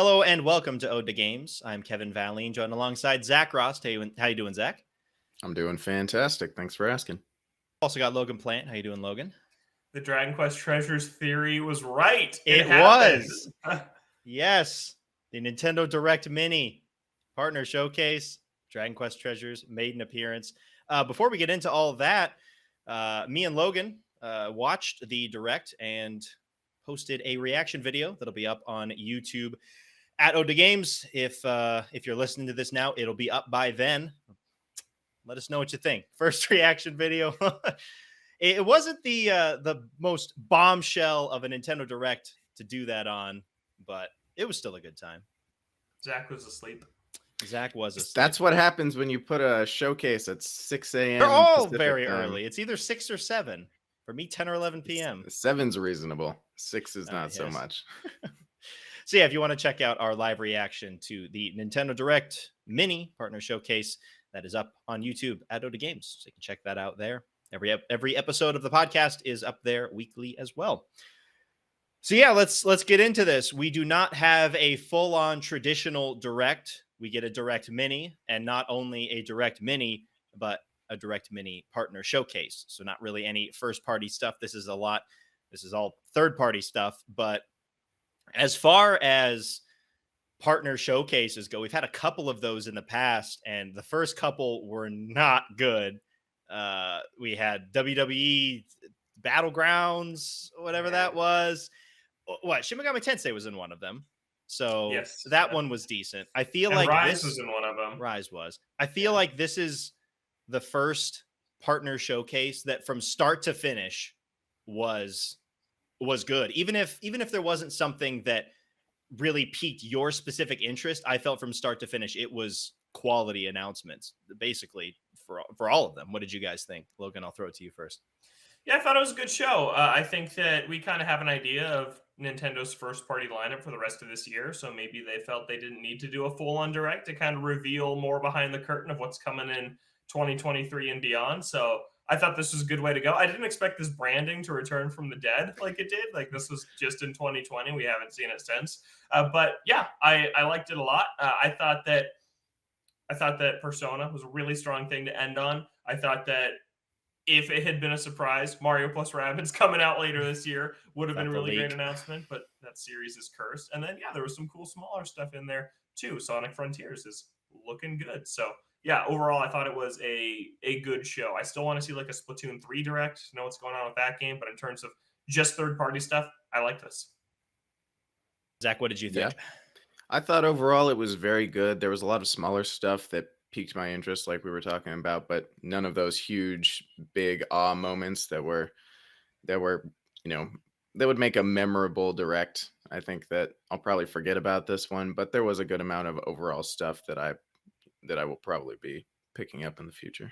Hello and welcome to Ode to Games. I'm Kevin Valine, joined alongside Zach Ross. How you doing, Zach? I'm doing fantastic. Thanks for asking. Also got Logan Plant. How you doing, Logan? The Dragon Quest Treasures theory was right. It happened. was. Yes. The Nintendo Direct Mini partner showcase. Dragon Quest Treasures made an appearance. Before we get into all of that, me and Logan watched the Direct and posted a reaction video that'll be up on YouTube at Ode to Games. If you're listening to this now, it'll be up by then. Let us know what you think. First reaction video. It wasn't the most bombshell of a Nintendo Direct to do that on, but it was still a good time. Zach was asleep. Zach was asleep. That's what happens when you put a showcase at 6 a.m. They're all Pacific very time. early. It's either 6 or 7. For me, 10 or 11 p.m. 7's reasonable. 6 is not so yes. much. So yeah, if you want to check out our live reaction to the Nintendo Direct Mini Partner Showcase, that is up on YouTube at Ode to Games. So you can check that out there. Every episode of the podcast is up there weekly as well. So yeah, let's get into this. We do not have a full-on traditional Direct. We get a Direct Mini, and not only a Direct Mini, but a Direct Mini Partner Showcase. So not really any first-party stuff. This is all third-party stuff. But as far as partner showcases go, we've had a couple of those in the past, and the first couple were not good. We had WWE Battlegrounds, whatever that was. What, Shin Megami Tensei was in one of them. So yes, that one was decent. I feel and like Rise was in one of them. Rise was. I feel like this is the first partner showcase that from start to finish was good. Even if there wasn't something that really piqued your specific interest, I felt from start to finish it was quality announcements, basically for all of them. What did you guys think? Logan, I'll throw it to you first. Yeah, I thought it was a good show. I think that we kind of have an idea of Nintendo's first-party lineup for the rest of this year, so maybe they felt they didn't need to do a full-on Direct to kind of reveal more behind the curtain of what's coming in 2023 and beyond. So I thought this was a good way to go. I didn't expect this branding to return from the dead like it did. Like, this was just in 2020. We haven't seen it since. But yeah, I liked it a lot. I thought that Persona was a really strong thing to end on. I thought that if it had been a surprise, Mario plus Rabbids coming out later this year would have been a really great announcement, but that series is cursed. And then, yeah, there was some cool smaller stuff in there too. Sonic Frontiers is looking good. So yeah, overall, I thought it was a good show. I still want to see like a Splatoon 3 Direct, know what's going on with that game. But in terms of just third-party stuff, I like this. Zach, what did you think? Yeah. I thought overall it was very good. There was a lot of smaller stuff that piqued my interest, like we were talking about, but none of those huge, big awe moments that would make a memorable Direct. I think that I'll probably forget about this one, but there was a good amount of overall stuff that I will probably be picking up in the future.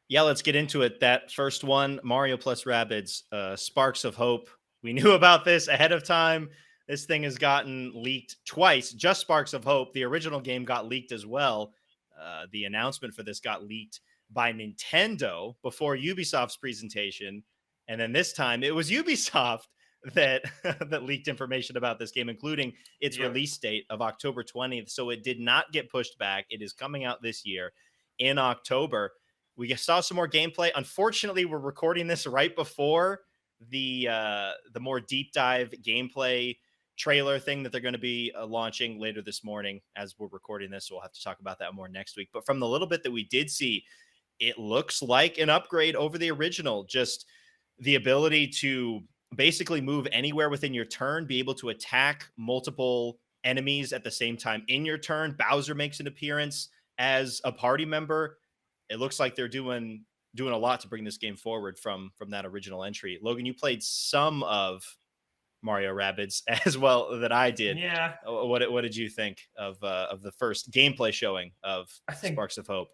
Yeah, let's get into it. That first one, Mario plus Rabbids, Sparks of Hope. We knew about this ahead of time. This thing has gotten leaked twice. Just Sparks of Hope. The original game got leaked as well. The announcement for this got leaked by Nintendo before Ubisoft's presentation. And then this time it was Ubisoft that leaked information about this game, including its release date of October 20th. So it did not get pushed back. It is coming out this year in October. We saw some more gameplay. Unfortunately, we're recording this right before the more deep dive gameplay trailer thing that they're going to be launching later this morning as we're recording this. So we'll have to talk about that more next week. But from the little bit that we did see, it looks like an upgrade over the original. Just the ability to basically move anywhere within your turn, be able to attack multiple enemies at the same time in your turn. Bowser makes an appearance as a party member. It looks like they're doing a lot to bring this game forward from that original entry. Logan, you played some of Mario Rabbids as well that I did. Yeah. What did you think of the first gameplay showing of Sparks of Hope?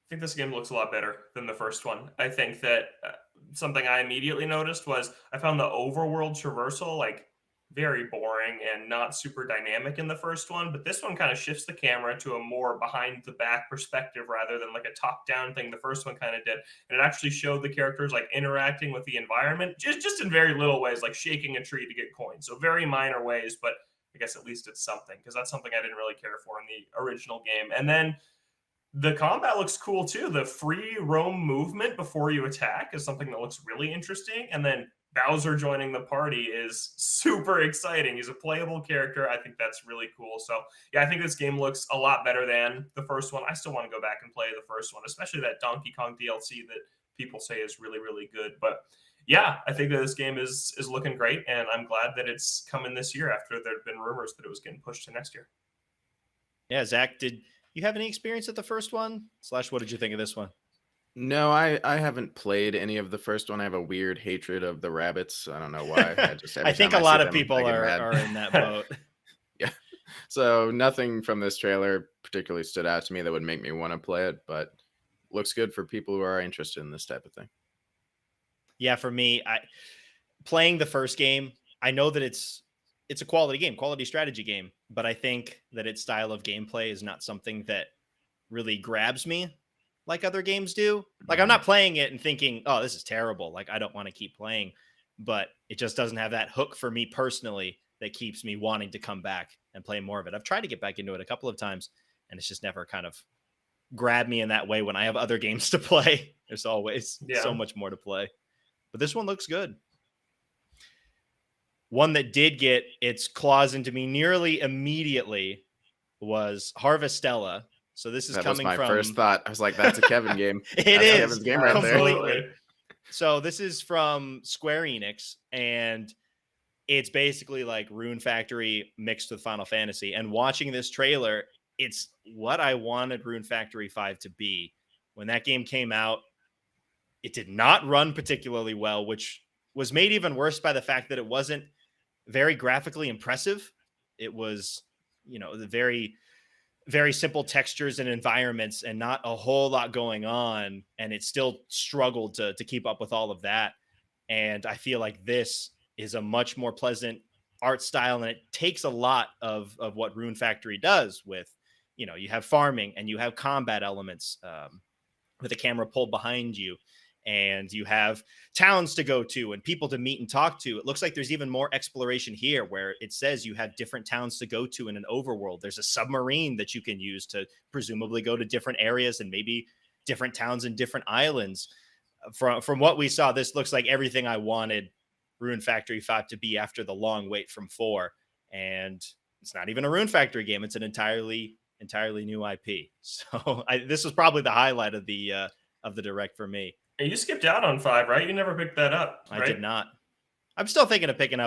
I think this game looks a lot better than the first one. I think that something I immediately noticed was I found the overworld traversal like very boring and not super dynamic in the first one, but this one kind of shifts the camera to a more behind the back perspective rather than like a top down thing the first one kind of did. And it actually showed the characters like interacting with the environment just in very little ways, like shaking a tree to get coins. So very minor ways, but I guess at least it's something, because that's something I didn't really care for in the original game. And then the combat looks cool too. The free roam movement before you attack is something that looks really interesting. And then Bowser joining the party is super exciting. He's a playable character. I think that's really cool. So yeah, I think this game looks a lot better than the first one. I still want to go back and play the first one, especially that Donkey Kong DLC that people say is really, really good. But yeah, I think that this game is looking great, and I'm glad that it's coming this year after there'd been rumors that it was getting pushed to next year. Yeah, Zach, did you have any experience at the first one? / what did you think of this one? No, I haven't played any of the first one. I have a weird hatred of the rabbits. I don't know why. I just I think a lot of people are in that boat. Yeah. So nothing from this trailer particularly stood out to me that would make me want to play it, but looks good for people who are interested in this type of thing. Yeah, for me, playing the first game, I know that it's a quality game, quality strategy game, but I think that its style of gameplay is not something that really grabs me like other games do. Like, I'm not playing it and thinking, oh, this is terrible, like I don't want to keep playing, but it just doesn't have that hook for me personally that keeps me wanting to come back and play more of it. I've tried to get back into it a couple of times, and it's just never kind of grabbed me in that way when I have other games to play. There's always so much more to play. But this one looks good. One that did get its claws into me nearly immediately was Harvestella. So this is coming from... That was my first thought. I was like, that's a Kevin game. It is Kevin's game right completely there. So this is from Square Enix, and it's basically like Rune Factory mixed with Final Fantasy. And watching this trailer, it's what I wanted Rune Factory 5 to be. When that game came out, it did not run particularly well, which was made even worse by the fact that it wasn't very graphically impressive. It was, the very, very simple textures and environments and not a whole lot going on. And it still struggled to keep up with all of that. And I feel like this is a much more pleasant art style, and it takes a lot of what Rune Factory does with, you have farming and you have combat elements with a camera pulled behind you, and you have towns to go to and people to meet and talk to. It looks like there's even more exploration here, where it says you have different towns to go to in an overworld. There's a submarine that you can use to presumably go to different areas and maybe different towns and different islands. From what we saw, this looks like everything I wanted Rune Factory 5 to be after the long wait from 4. And it's not even a Rune Factory game. It's an entirely new IP. So this was probably the highlight of the direct for me. You skipped out on 5, right? You never picked that up, right? I did not. I'm still thinking of picking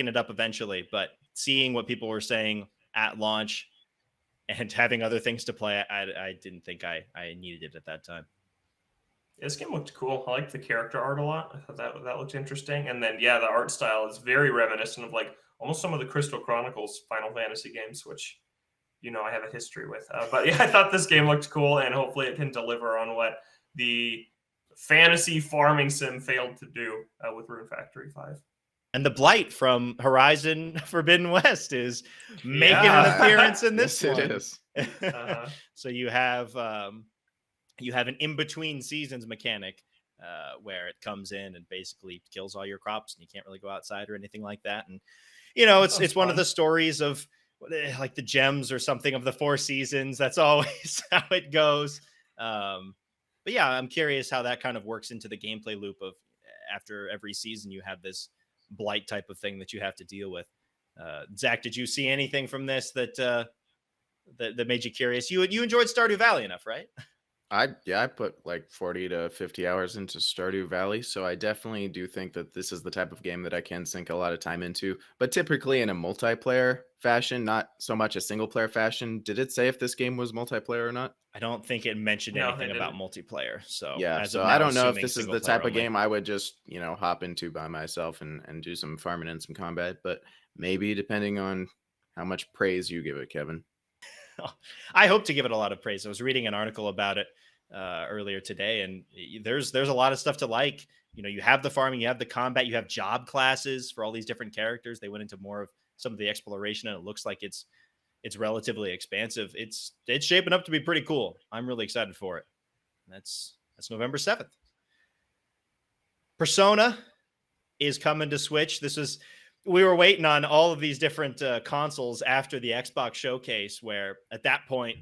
it up eventually, but seeing what people were saying at launch and having other things to play, I didn't think I needed it at that time. Yeah, this game looked cool. I liked the character art a lot. I thought that looked interesting. And then, the art style is very reminiscent of like almost some of the Crystal Chronicles Final Fantasy games, which, I have a history with. But yeah, I thought this game looked cool, and hopefully it can deliver on what the fantasy farming sim failed to do with Rune Factory 5. And the Blight from Horizon Forbidden West is making an appearance in this one. It is. So you have an in-between seasons mechanic where it comes in and basically kills all your crops, and you can't really go outside or anything like that. And, it's one of the stories of like the gems or something of the 4 seasons. That's always how it goes. But yeah, I'm curious how that kind of works into the gameplay loop of after every season you have this blight type of thing that you have to deal with. Zach, did you see anything from this that made you curious? You enjoyed Stardew Valley enough, right? I put like 40 to 50 hours into Stardew Valley, so I definitely do think that this is the type of game that I can sink a lot of time into, but typically in a multiplayer fashion, not so much a single player fashion. Did it say if this game was multiplayer or not? I don't think it mentioned anything about multiplayer. So yeah, so I don't know if this is the type of game I would just, hop into by myself and do some farming and some combat, but maybe depending on how much praise you give it, Kevin. I hope to give it a lot of praise. I was reading an article about it earlier today, and there's a lot of stuff to like. You have the farming, you have the combat, you have job classes for all these different characters. They went into more of some of the exploration, and it looks like it's relatively expansive. It's shaping up to be pretty cool. I'm really excited for it. That's November 7th. Persona is coming to Switch. This is we were waiting on all of these different consoles after the Xbox showcase, where at that point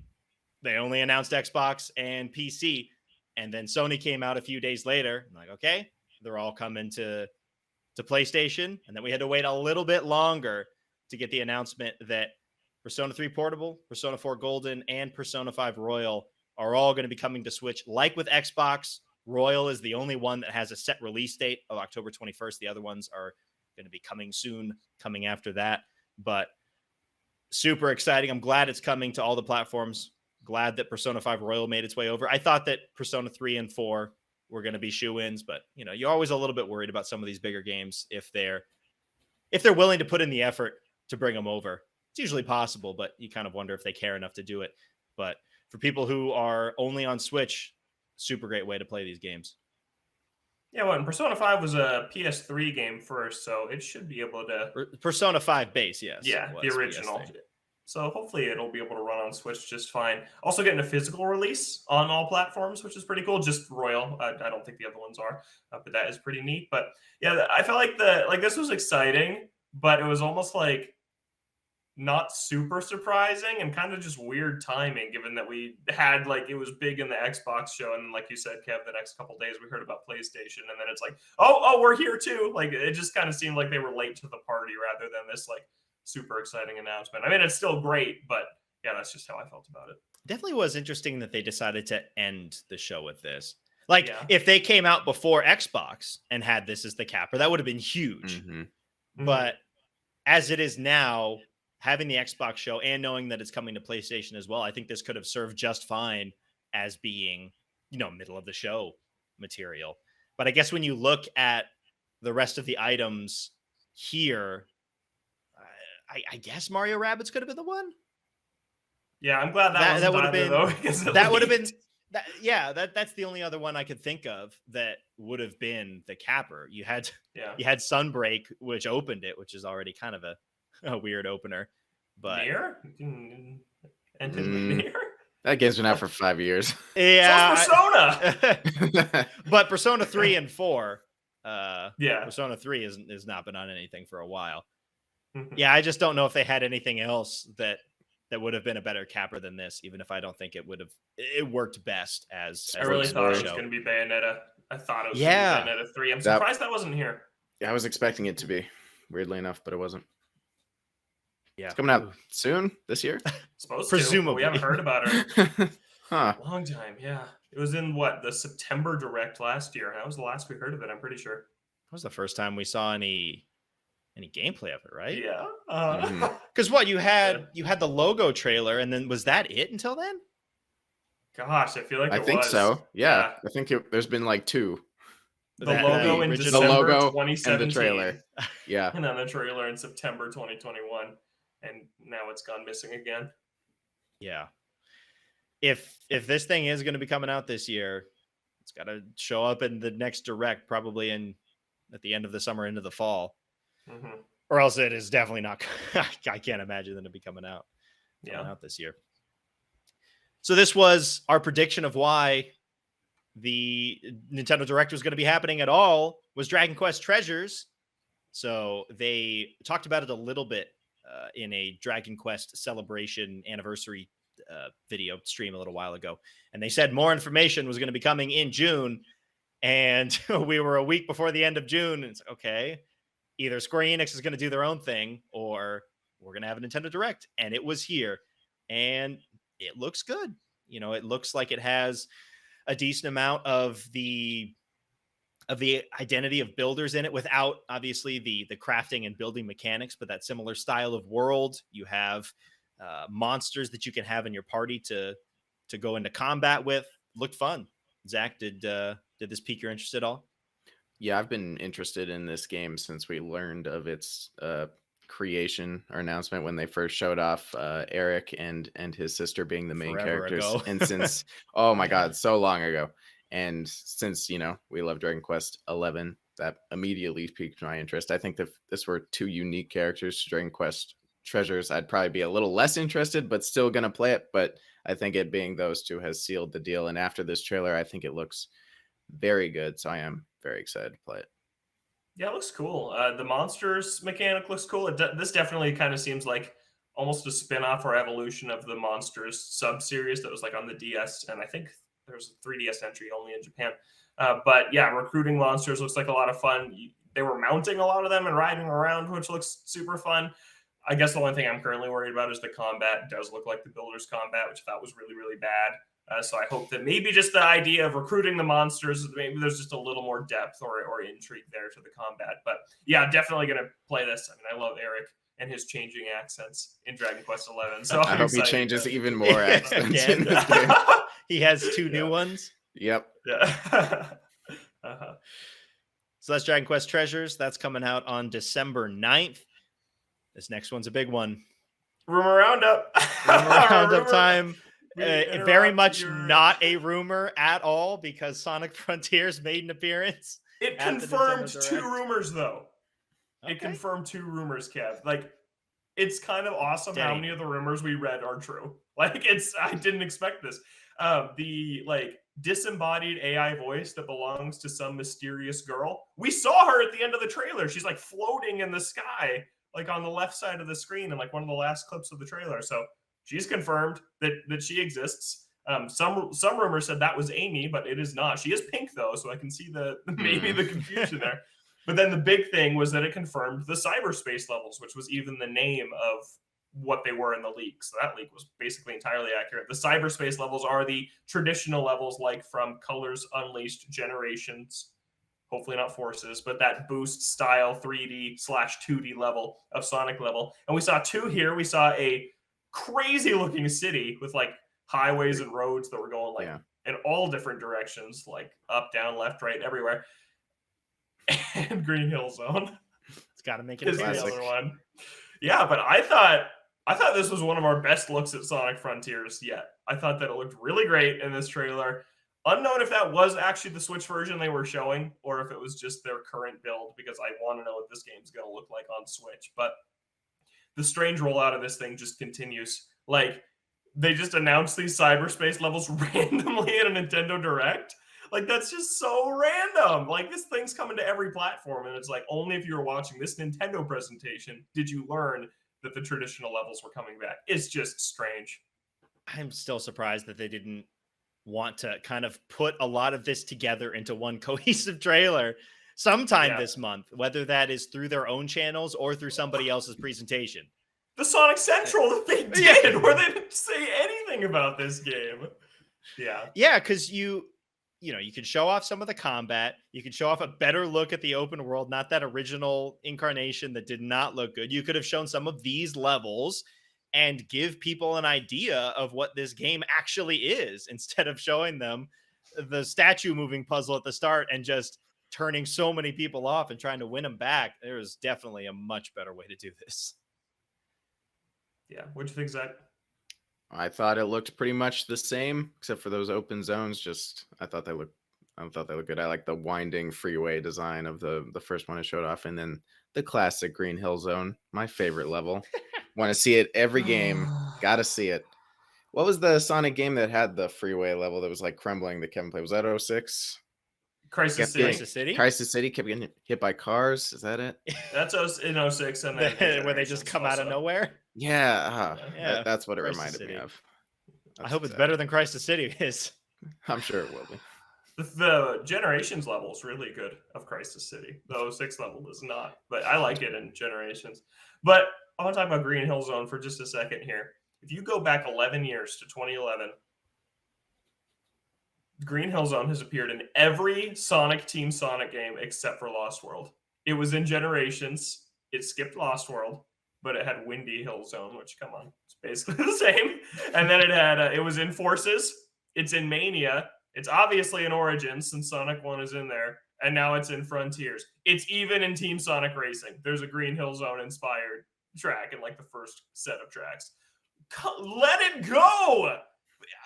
they only announced Xbox and PC, and then Sony came out a few days later. I'm like, okay, they're all coming to PlayStation, and then we had to wait a little bit longer to get the announcement that Persona 3 Portable, Persona 4 Golden, and Persona 5 Royal are all going to be coming to Switch. Like with Xbox, Royal is the only one that has a set release date of October 21st. The other ones are going to be coming soon, coming after that. But super exciting. I'm glad it's coming to all the platforms. Glad that Persona 5 Royal made its way over. I thought that Persona 3 and 4 were going to be shoe-ins, but you're always a little bit worried about some of these bigger games if they're willing to put in the effort to bring them over. It's usually possible, but you kind of wonder if they care enough to do it. But for people who are only on Switch, super great way to play these games. Yeah, well, and Persona 5 was a PS3 game first, so it should be able to... Persona 5 base, yes. Yeah, the original. PS3. So hopefully it'll be able to run on Switch just fine. Also getting a physical release on all platforms, which is pretty cool. Just Royal. I don't think the other ones are, but that is pretty neat. But yeah, I felt like this was exciting, but it was almost like not super surprising and kind of just weird timing, given that we had it was big in the Xbox show, and like you said, Kev, the next couple days we heard about PlayStation, and then it's like, oh, we're here too. It just kind of seemed like they were late to the party rather than this super exciting announcement. I mean, it's still great, but yeah, that's just how I felt about it. Definitely was interesting that they decided to end the show with this. If they came out before Xbox and had this as the capper, that would have been huge. Mm-hmm. But as it is now, having the Xbox show and knowing that it's coming to PlayStation as well, I think this could have served just fine as being, middle of the show material. But I guess when you look at the rest of the items here, I guess Mario Rabbids could have been the one. Yeah, I'm glad that would have been though, that would have been that's the only other one I could think of that would have been the capper. You had Sunbreak, which opened it, which is already kind of a weird opener. But Nier? Nier? That game's been out for 5 years. Yeah, so Persona. But Persona 3 and 4, yeah, Persona 3 has not been on anything for a while. Mm-hmm. Yeah, I just don't know if they had anything else that would have been a better capper than this, even if I don't think it would have. It worked best as I really thought it was going to be Bayonetta. I thought it was going to be Bayonetta 3. I'm surprised that wasn't here. Yeah, I was expecting it to be, weirdly enough, but it wasn't. Yeah, it's coming out soon this year. Supposed presumably. To. We haven't heard about it. Huh. Long time, yeah. It was in the September Direct last year. That was the last we heard of it, I'm pretty sure. That was the first time we saw any gameplay of it, right? Yeah. Because you had the logo trailer, and then was that it until then? Gosh, I feel like I think so. Yeah. I think there's been 2. The logo in December the logo 2017. And the trailer. Yeah. And then the trailer in September 2021. And now it's gone missing again. Yeah. If this thing is going to be coming out this year, it's got to show up in the next Direct, probably at the end of the summer into the fall. Mm-hmm. Or else it is definitely not. I can't imagine them to be coming out this year. So this was our prediction of why the Nintendo Direct was going to be happening at all, was Dragon Quest Treasures. So they talked about it a little bit in a Dragon Quest celebration anniversary video stream a little while ago. And they said more information was going to be coming in June. And we were a week before the end of June. And it's okay. Either Square Enix is going to do their own thing, or we're going to have a Nintendo Direct. And it was here. And it looks good. It looks like it has a decent amount of the identity of builders in it, without obviously the crafting and building mechanics, but that similar style of world. You have monsters that you can have in your party to go into combat with. Looked fun. Zach, did this pique your interest at all? Yeah, I've been interested in this game since we learned of its creation or announcement when they first showed off Eric and his sister being the main characters. And since, oh my God, so long ago. And since, we love Dragon Quest 11, that immediately piqued my interest. I think that if this were 2 unique characters to Dragon Quest Treasures, I'd probably be a little less interested, but still going to play it. But I think it being those 2 has sealed the deal. And after this trailer, I think it looks very good. So I am very excited to play it. Yeah, it looks cool. The monsters mechanic looks cool. This definitely kind of seems like almost a spin-off or evolution of the monsters sub-series that was like on the DS, and I think there's a 3DS entry only in Japan. But yeah, recruiting monsters looks like a lot of fun. They were mounting a lot of them and riding around, which looks super fun. I guess the only thing I'm currently worried about is the combat. It does look like the Builder's combat, which I thought was really, really bad. So I hope that maybe just the idea of recruiting the monsters, maybe there's just a little more depth or intrigue there to the combat. But yeah, definitely going to play this. I mean, I love Eric and his changing accents in Dragon Quest XI. So I hope he changes even more accents in this game. He has two new ones. Yep. Yeah. So that's Dragon Quest Treasures. That's coming out on December 9th. This next one's a big one. Rumor Roundup. Rumor Roundup time. Very much not a rumor at all because Sonic Frontiers made an appearance. It confirmed 2 rumors, though. Okay. It confirmed 2 rumors, Kev. Like, it's kind of awesome how many of the rumors we read are true. Like, I didn't expect this. The disembodied AI voice that belongs to some mysterious girl. We saw her at the end of the trailer. She's like floating in the sky, like on the left side of the screen in like one of the last clips of the trailer. So she's confirmed that she exists. Some rumors said that was Amy, but it is not. She is pink though, so I can see maybe the confusion there. But then the big thing was that it confirmed the cyberspace levels, which was even the name of what they were in the leak. So that leak was basically entirely accurate. The cyberspace levels are the traditional levels like from Colors Unleashed Generations, hopefully not Forces, but that boost style 3D/2D level of Sonic level. And we saw 2 here. We saw a crazy looking city with like highways and roads that were going in all different directions, like up, down, left, right, everywhere. And Green Hill Zone. It's got to make it a classic. The other one. Yeah, but I thought this was one of our best looks at Sonic Frontiers yet. I thought that it looked really great in this trailer. Unknown if that was actually the Switch version they were showing or if it was just their current build, because I want to know what this game's going to look like on Switch. But the strange rollout of this thing just continues. Like, they just announced these cyberspace levels randomly at a Nintendo Direct. Like, that's just so random. Like, this thing's coming to every platform, and it's like, only if you were watching this Nintendo presentation did you learn that the traditional levels were coming back. It's just strange. I'm still surprised that they didn't want to kind of put a lot of this together into one cohesive trailer sometime this month, whether that is through their own channels or through somebody else's presentation. The Sonic Central that they did, where they didn't say anything about this game. Yeah, because you could show off some of the combat. You could show off a better look at the open world, not that original incarnation that did not look good. You could have shown some of these levels and give people an idea of what this game actually is instead of showing them the statue moving puzzle at the start and just turning so many people off and trying to win them back. There is definitely a much better way to do this. Yeah. What'd you think, Zach? I thought it looked pretty much the same, except for those open zones. I thought they looked good. I like the winding freeway design of the first one I showed off, and then the classic Green Hill Zone, my favorite level. Want to see it every game. Gotta see it. What was the Sonic game that had the freeway level that was like crumbling that Kevin played? Was that 06? Crisis City. Crisis City kept getting hit by cars. Is that it? That's in 06, and then where they just come out of nowhere. Yeah, that's what it reminded me of. I hope it's better than Crisis City is. I'm sure it will be. The Generations level is really good of Crisis City. The 06 level is not, but I like it in Generations. But I want to talk about Green Hill Zone for just a second here. If you go back 11 years to 2011, Green Hill Zone has appeared in every Team Sonic game except for Lost World. It was in Generations. It skipped Lost World, but it had Windy Hill Zone, which, come on, it's basically the same. And then it was in Forces. It's in Mania. It's obviously in Origins since Sonic 1 is in there. And now it's in Frontiers. It's even in Team Sonic Racing. There's a Green Hill Zone inspired track in like the first set of tracks. Let it go!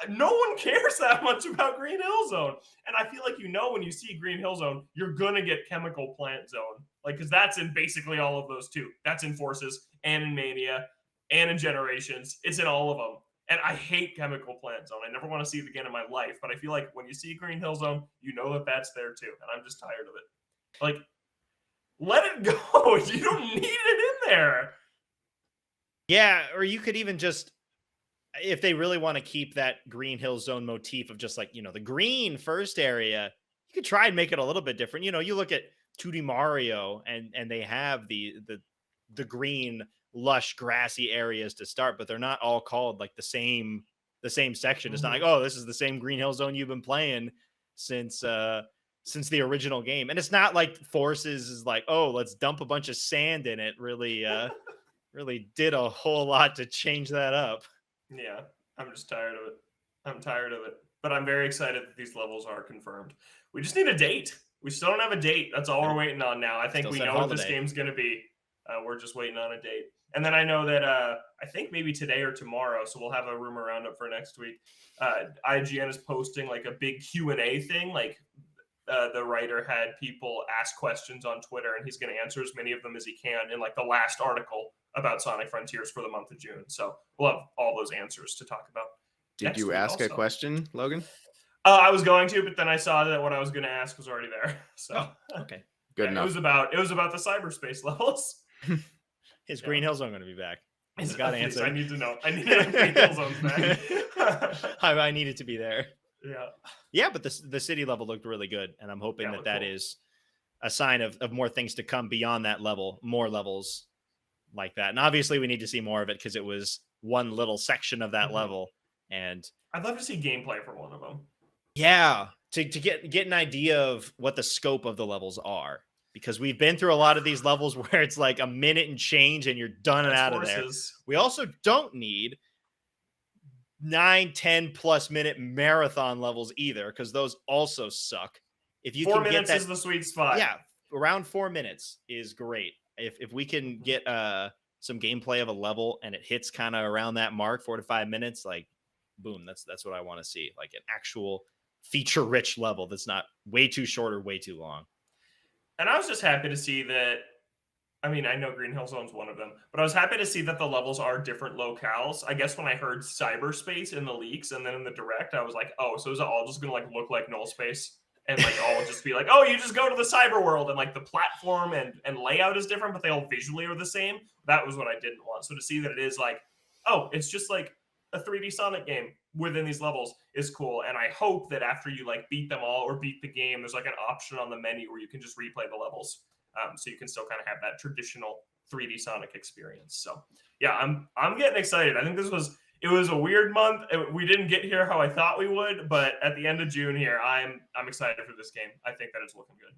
No one cares that much about Green Hill Zone. And I feel like when you see Green Hill Zone, you're going to get Chemical Plant Zone. Like, because that's in basically all of those too. That's in Forces and in Mania and in Generations. It's in all of them. And I hate Chemical Plant Zone. I never want to see it again in my life. But I feel like when you see Green Hill Zone, you know that that's there too. And I'm just tired of it. Like, Let it go. You don't need it in there. Yeah, or you could even just, if they really want to keep that Green Hill Zone motif of just like, the green first area, you could try and make it a little bit different. You look at 2D Mario and they have the green lush grassy areas to start, but they're not all called like the same section. It's not like, oh, this is the same Green Hill Zone you've been playing since the original game. And it's not like Forces is like, oh, let's dump a bunch of sand in it. Really did a whole lot to change that up. Yeah, I'm just tired of it. I'm tired of it. But I'm very excited that these levels are confirmed. We just need a date. We still don't have a date. That's all we're waiting on now. I think Still we said know what this holiday. game's going to be. We're just waiting on a date. And then I know that I think maybe today or tomorrow, so we'll have a rumor roundup for next week. IGN is posting like a big Q&A thing. Like the writer had people ask questions on Twitter, and he's going to answer as many of them as he can in like the last article about Sonic Frontiers for the month of June. So we'll have all those answers to talk about. Did you ask a question, Logan? I was going to, but then I saw that what I was going to ask was already there. So okay, good enough. It was about the cyberspace levels. Is Green Hill Zone going to be back? I got to answer. I need to know. I need Green Hill Zone's back. I need it to be there. Yeah, but the city level looked really good, and I'm hoping that cool. is a sign of more things to come beyond that level, more levels like that. And obviously, we need to see more of it because it was one little section of that level, and I'd love to see gameplay for one of them. Yeah, to get an idea of what the scope of the levels are, because we've been through a lot of these levels where it's like a minute and change and you're done and out of there. We also don't need 9-10 plus minute marathon levels either, because those also suck. If you 4 can minutes get that, is the sweet spot. Yeah, around 4 minutes is great. If we can get some gameplay of a level and it hits kind of around that mark, 4 to 5 minutes, like boom, that's what I want to see. Like an actual feature rich level that's not way too short or way too long. And I was just happy to see that. I mean, I know Green Hill Zone's one of them, but I was happy to see that the levels are different locales. I guess when I heard cyberspace in the leaks and then in the direct, I was like, oh, so is it all just going to like look like null space? And like all just be like, oh, you just go to the cyber world and like the platform and layout is different, but they all visually are the same. That was what I didn't want. So to see that it is like, oh, it's just like a 3D Sonic game within these levels is cool. And I hope that after you like beat them all or beat the game, there's like an option on the menu where you can just replay the levels. So you can still kind of have that traditional 3D Sonic experience. So yeah, I'm getting excited. I think it was a weird month. We didn't get here how I thought we would, but at the end of June here, I'm excited for this game. I think that it's looking good.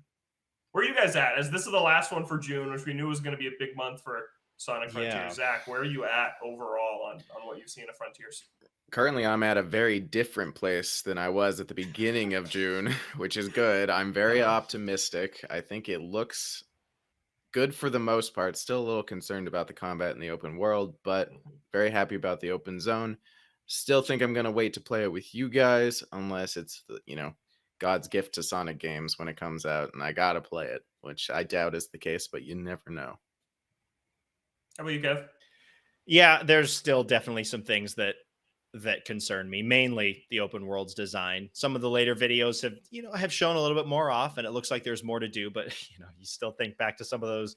Where are you guys at? As this is the last one for June, which we knew was going to be a big month for Sonic Frontiers. Yeah. Zach, where are you at overall on what you've seen of Frontiers? Currently, I'm at a very different place than I was at the beginning of June, which is good. I'm very optimistic. I think it looks good for the most part. Still a little concerned about the combat in the open world, but very happy about the open zone. Still think I'm going to wait to play it with you guys, unless it's, God's gift to Sonic games when it comes out, and I got to play it, which I doubt is the case, but you never know. How about you, Kev? Yeah, there's still definitely some things that concern me, mainly the open world's design. Some of the later videos have shown a little bit more off, and it looks like there's more to do, but you still think back to some of those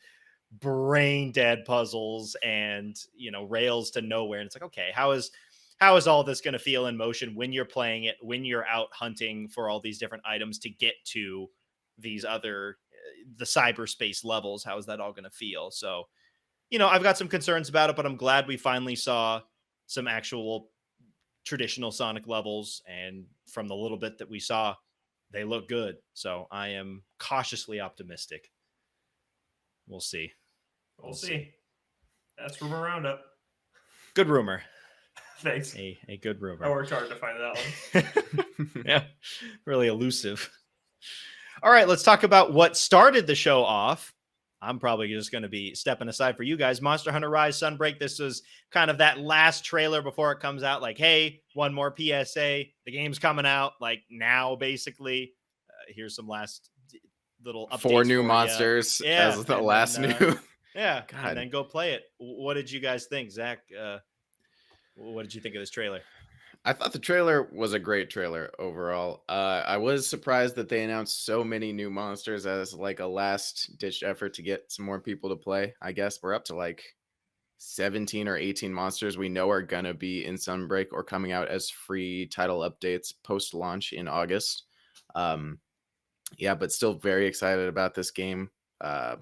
brain dead puzzles and rails to nowhere, and it's like, okay, how is all this going to feel in motion when you're playing it, when you're out hunting for all these different items to get to these other the cyberspace levels? How is that all going to feel? So I've got some concerns about it, but I'm glad we finally saw some actual traditional Sonic levels, and from the little bit that we saw, they look good. So I am cautiously optimistic. We'll see. We'll see. That's rumor roundup. Good rumor. Thanks. A good rumor. I worked hard to find that one. Yeah, really elusive. All right, let's talk about what started the show off. I'm probably just going to be stepping aside for you guys. Monster Hunter Rise Sunbreak. This was kind of that last trailer before it comes out. Like, hey, one more PSA. The game's coming out like now, basically. Here's some last little updates. 4 new monsters as the last new. Yeah, God. And then go play it. What did you guys think, Zach? What did you think of this trailer? I thought the trailer was a great trailer overall. I was surprised that they announced so many new monsters as like a last ditch effort to get some more people to play. I guess we're up to like 17 or 18 monsters we know are gonna be in Sunbreak or coming out as free title updates post launch in August. Um, yeah, but still very excited about this game. Uh,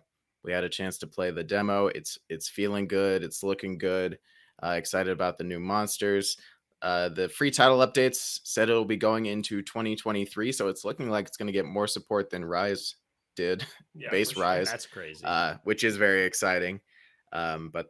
we had a chance to play the demo. It's feeling good. It's looking good. Excited about the new monsters. The free title updates said it'll be going into 2023, so it's looking like it's going to get more support than Rise did, Yeah, base for sure. Rise, That's crazy. which is very exciting. But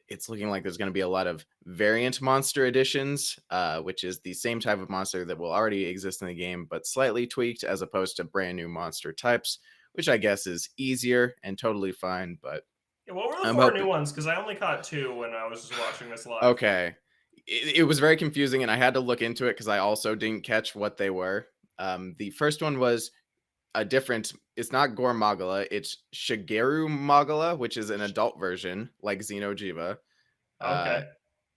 it's looking like there's going to be a lot of variant monster additions, which is the same type of monster that will already exist in the game, but slightly tweaked as opposed to brand new monster types, which I guess is easier and totally fine. But Yeah, what were the I'm four hoping. new ones? Because I only caught two when I was just watching this live. Okay. It was very confusing, and I had to look into it because I also didn't catch what they were. The first one was a different, it's not Gore Magala, it's Shigeru Magala, which is an adult version, like Xenojiva. Okay.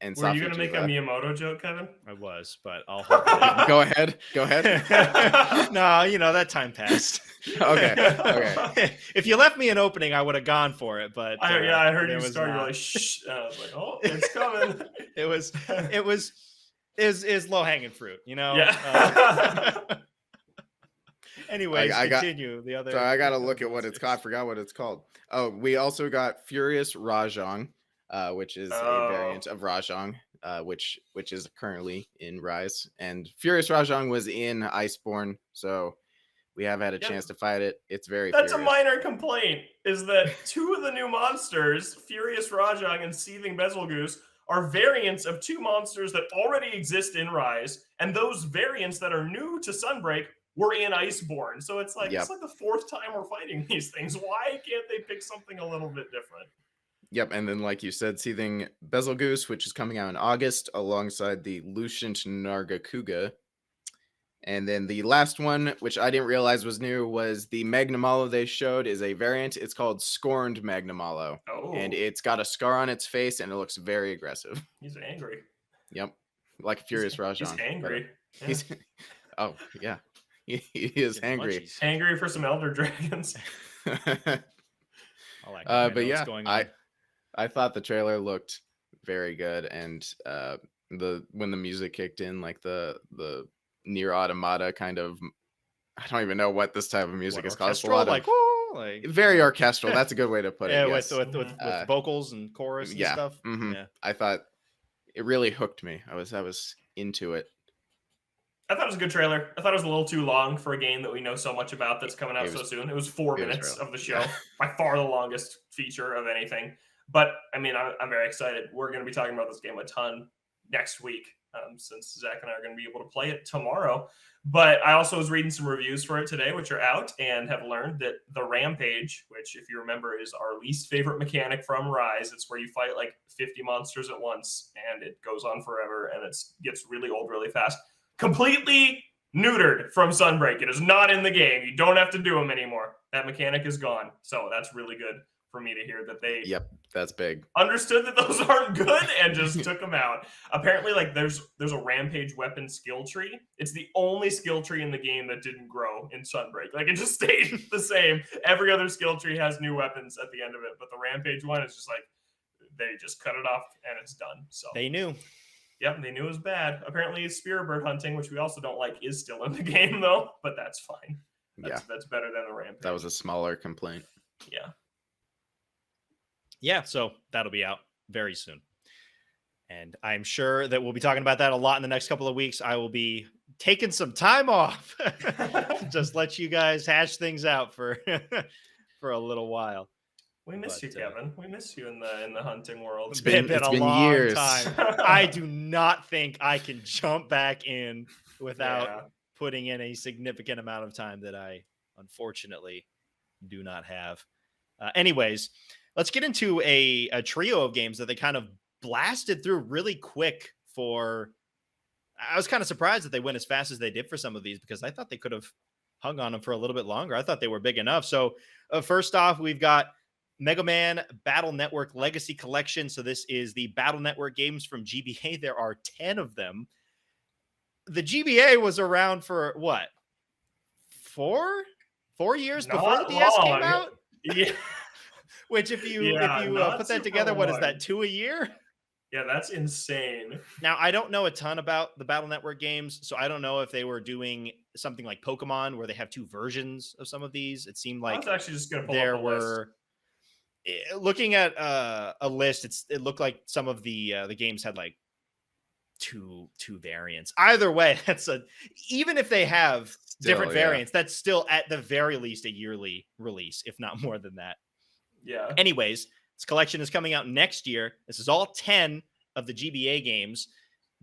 And Were you going to make a Safijiva. Miyamoto joke, Kevin? I was, but I'll hold it. Go ahead. Go ahead. No, that time passed. Okay. If you left me an opening, I would have gone for it, but I heard there you was start. You're not. like, shh. And I was like, oh, it's coming. It was low hanging fruit, Yeah. Anyways, I got- continue. The other. So I got to the look other at what it's monsters. called. I forgot what it's called. Oh, we also got Furious Rajang, which is a variant of Rajang, which is currently in Rise. And Furious Rajang was in Iceborne, so we have had a chance to fight it. It's very That's furious. a minor complaint, is that two of the new monsters, Furious Rajang and Seething Bezelgoose, are variants of two monsters that already exist in Rise, and those variants that are new to Sunbreak were in Iceborne. So it's like, Yep. it's like the fourth time we're fighting these things. Why can't they pick something a little bit different? Yep, and then like you said, Seething Bezelgoose, which is coming out in August, alongside the Lucient Nargacuga. And then the last one, which I didn't realize was new, was the Magnamalo they showed is a variant. It's called Scorned Magnamalo. Oh, And it's got a scar on its face, and it looks very aggressive. he's angry. Yep, like Furious Rajang. He's angry. Yeah. He's oh yeah, he is Gets angry. munchies. Angry for some Elder Dragons. I'll act like I know But what's yeah, going on. I thought the trailer looked very good, and when the music kicked in, like the Near Automata kind of, I don't even know what this type of music is called. It's a Orchestral, lot like, of woo, like very orchestral. That's a good way to put yeah, it. Yes. with vocals and chorus and yeah, stuff. mhm. Yeah. I thought it really hooked me. I was into it. I thought it was a good trailer. I thought it was a little too long for a game that we know so much about that's coming out It was- so soon. It was 4 it was minutes real. of the show, Yeah. by far the longest feature of anything. But I mean, I'm very excited. We're going to be talking about this game a ton next week, since Zach and I are going to be able to play it tomorrow. But I also was reading some reviews for it today, which are out, and have learned that the Rampage, which, if you remember, is our least favorite mechanic from Rise, it's where you fight like 50 monsters at once, and it goes on forever, and it gets really old really fast. Completely neutered from Sunbreak. It is not in the game. You don't have to do them anymore. That mechanic is gone. So that's really good for me to hear that they Yep, that's big. understood that those aren't good and just took them out. Apparently, like there's a Rampage weapon skill tree. It's the only skill tree in the game that didn't grow in Sunbreak. Like it just stayed the same. Every other skill tree has new weapons at the end of it, but the Rampage one is just like they just cut it off and it's done. So They knew. yep, they knew it was bad. Apparently, spear bird hunting, which we also don't like, is still in the game though, but that's fine. That's better than the Rampage. That was a smaller complaint. Yeah. Yeah, so that'll be out very soon. And I'm sure that we'll be talking about that a lot in the next couple of weeks. I will be taking some time off. Just let you guys hash things out for for a little while. We miss you, But, Kevin. We miss you in the hunting world. It's been it's a been long years. time. I do not think I can jump back in without Yeah. putting in a significant amount of time that I unfortunately do not have. Anyways, let's get into a trio of games that they kind of blasted through really quick for. I was kind of surprised that they went as fast as they did for some of these because I thought they could have hung on them for a little bit longer. I thought they were big enough. So first off, we've got Mega Man Battle Network Legacy Collection. So this is the Battle Network games from GBA. There are 10 of them. The GBA was around for what? 4 years before the Not DS came long. out? Yeah. Which if you Not put that super together, what is long. that, 2 a year? Yeah, that's insane. Now, I don't know a ton about the Battle Network games, so I don't know if they were doing something like Pokemon where they have 2 versions of some of these. It seemed I like was actually just going to pull there up a list. were looking at a list, it looked like some of the games had like two variants. Either way, even if they have different variants, that's still at the very least a yearly release, if not more than that. Yeah. Anyways, this collection is coming out next year. This is all 10 of the GBA games.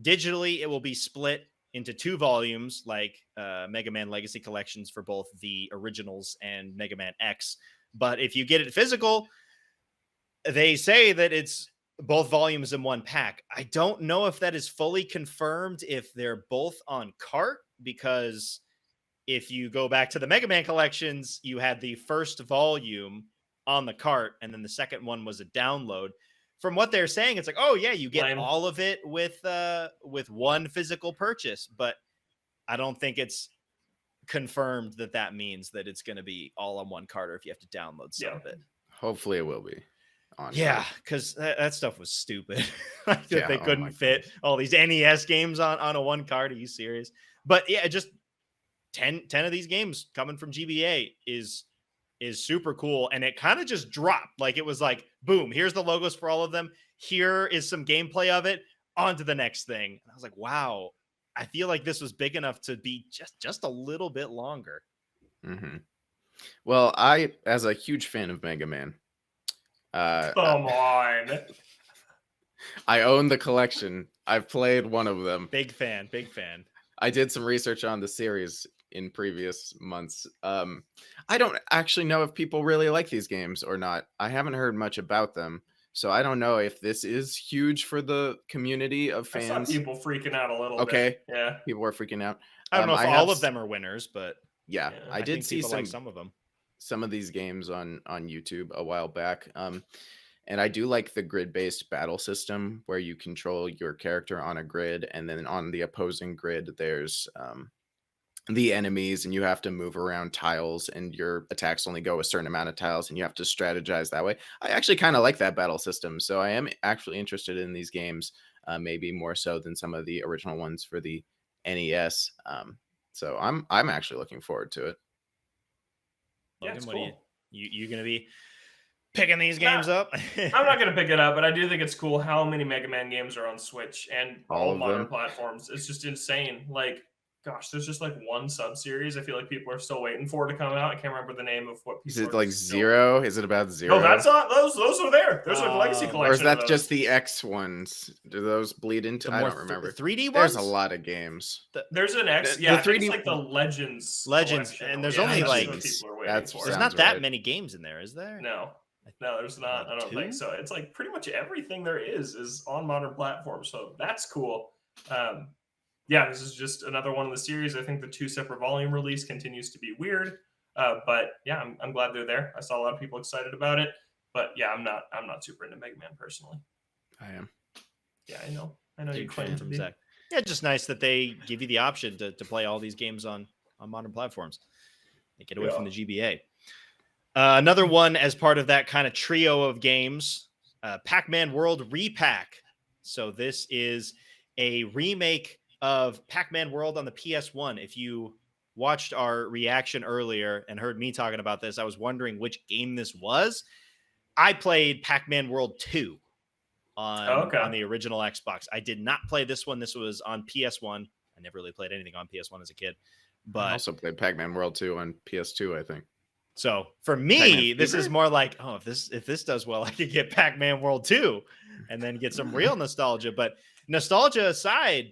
Digitally, it will be split into 2 volumes, like Mega Man Legacy Collections for both the originals and Mega Man X. But if you get it physical, they say that it's both volumes in one pack. I don't know if that is fully confirmed if they're both on cart, because if you go back to the Mega Man collections, you had the first volume on the cart, and then the second one was a download. From what they're saying, it's like, oh yeah, you get all of it with one physical purchase, but I don't think it's confirmed that means that it's going to be all on one cart, or if you have to download some of it. Hopefully it will be. Yeah, because that stuff was stupid. Like that they couldn't fit all these NES games on a one card. Are you serious? But yeah, just 10 of these games coming from GBA is super cool. And it kind of just dropped. Like it was like, boom, here's the logos for all of them. Here is some gameplay of it. On to the next thing. And I was like, wow, I feel like this was big enough to be just a little bit longer. Mm-hmm. Well, I, as a huge fan of Mega Man, come on. I own the collection. I've played one of them. Big fan. I did some research on the series in previous months. I don't actually know if people really like these games or not. I haven't heard much about them, so I don't know if this is huge for the community of fans. I saw people freaking out a little bit. Okay. Yeah. People were freaking out. I don't know if all of them are winners, but yeah, I did see some of them. Some of these games on YouTube a while back. And I do like the grid-based battle system where you control your character on a grid, and then on the opposing grid, there's the enemies, and you have to move around tiles, and your attacks only go a certain amount of tiles, and you have to strategize that way. I actually kind of like that battle system, so I am actually interested in these games, maybe more so than some of the original ones for the NES. So I'm actually looking forward to it. Yeah, Logan, it's what cool. are you gonna be picking these games up? I'm not gonna pick it up, but I do think it's cool how many Mega Man games are on Switch and all modern platforms. It's just insane. Like, gosh, there's just like one sub-series I feel like people are still waiting for to come out. I can't remember the name of what. Is it like Zero? Is it about Zero? No, that's not those. Those are there. There's a Legacy collection. Or is that just the X ones? Do those bleed into? I don't remember. 3D ones. There's a lot of games. There's an X. Yeah, the 3D it's like the Legends, and there's only like there's not that many games in there, is there? No, there's not. I don't think so. It's like pretty much everything there is on modern platforms, so that's cool. Yeah, this is just another one in the series. I think the 2 separate volume release continues to be weird, but yeah, I'm glad they're there. I saw a lot of people excited about it, but yeah, I'm not super into Mega Man personally. I am. Yeah, I know you claim to be. Yeah, just nice that they give you the option to play all these games on modern platforms. They get away from the GBA. Another one as part of that kind of trio of games, Pac-Man World Repack. So this is a remake of Pac-Man World on the PS1. If you watched our reaction earlier and heard me talking about this, I was wondering which game this was. I played Pac-Man World 2 on the original Xbox. I did not play this one. This was on PS1. I never really played anything on PS1 as a kid. But I also played Pac-Man World 2 on PS2, I think. So for me, this is more like, oh, if this does well, I could get Pac-Man World 2 and then get some real nostalgia. But nostalgia aside,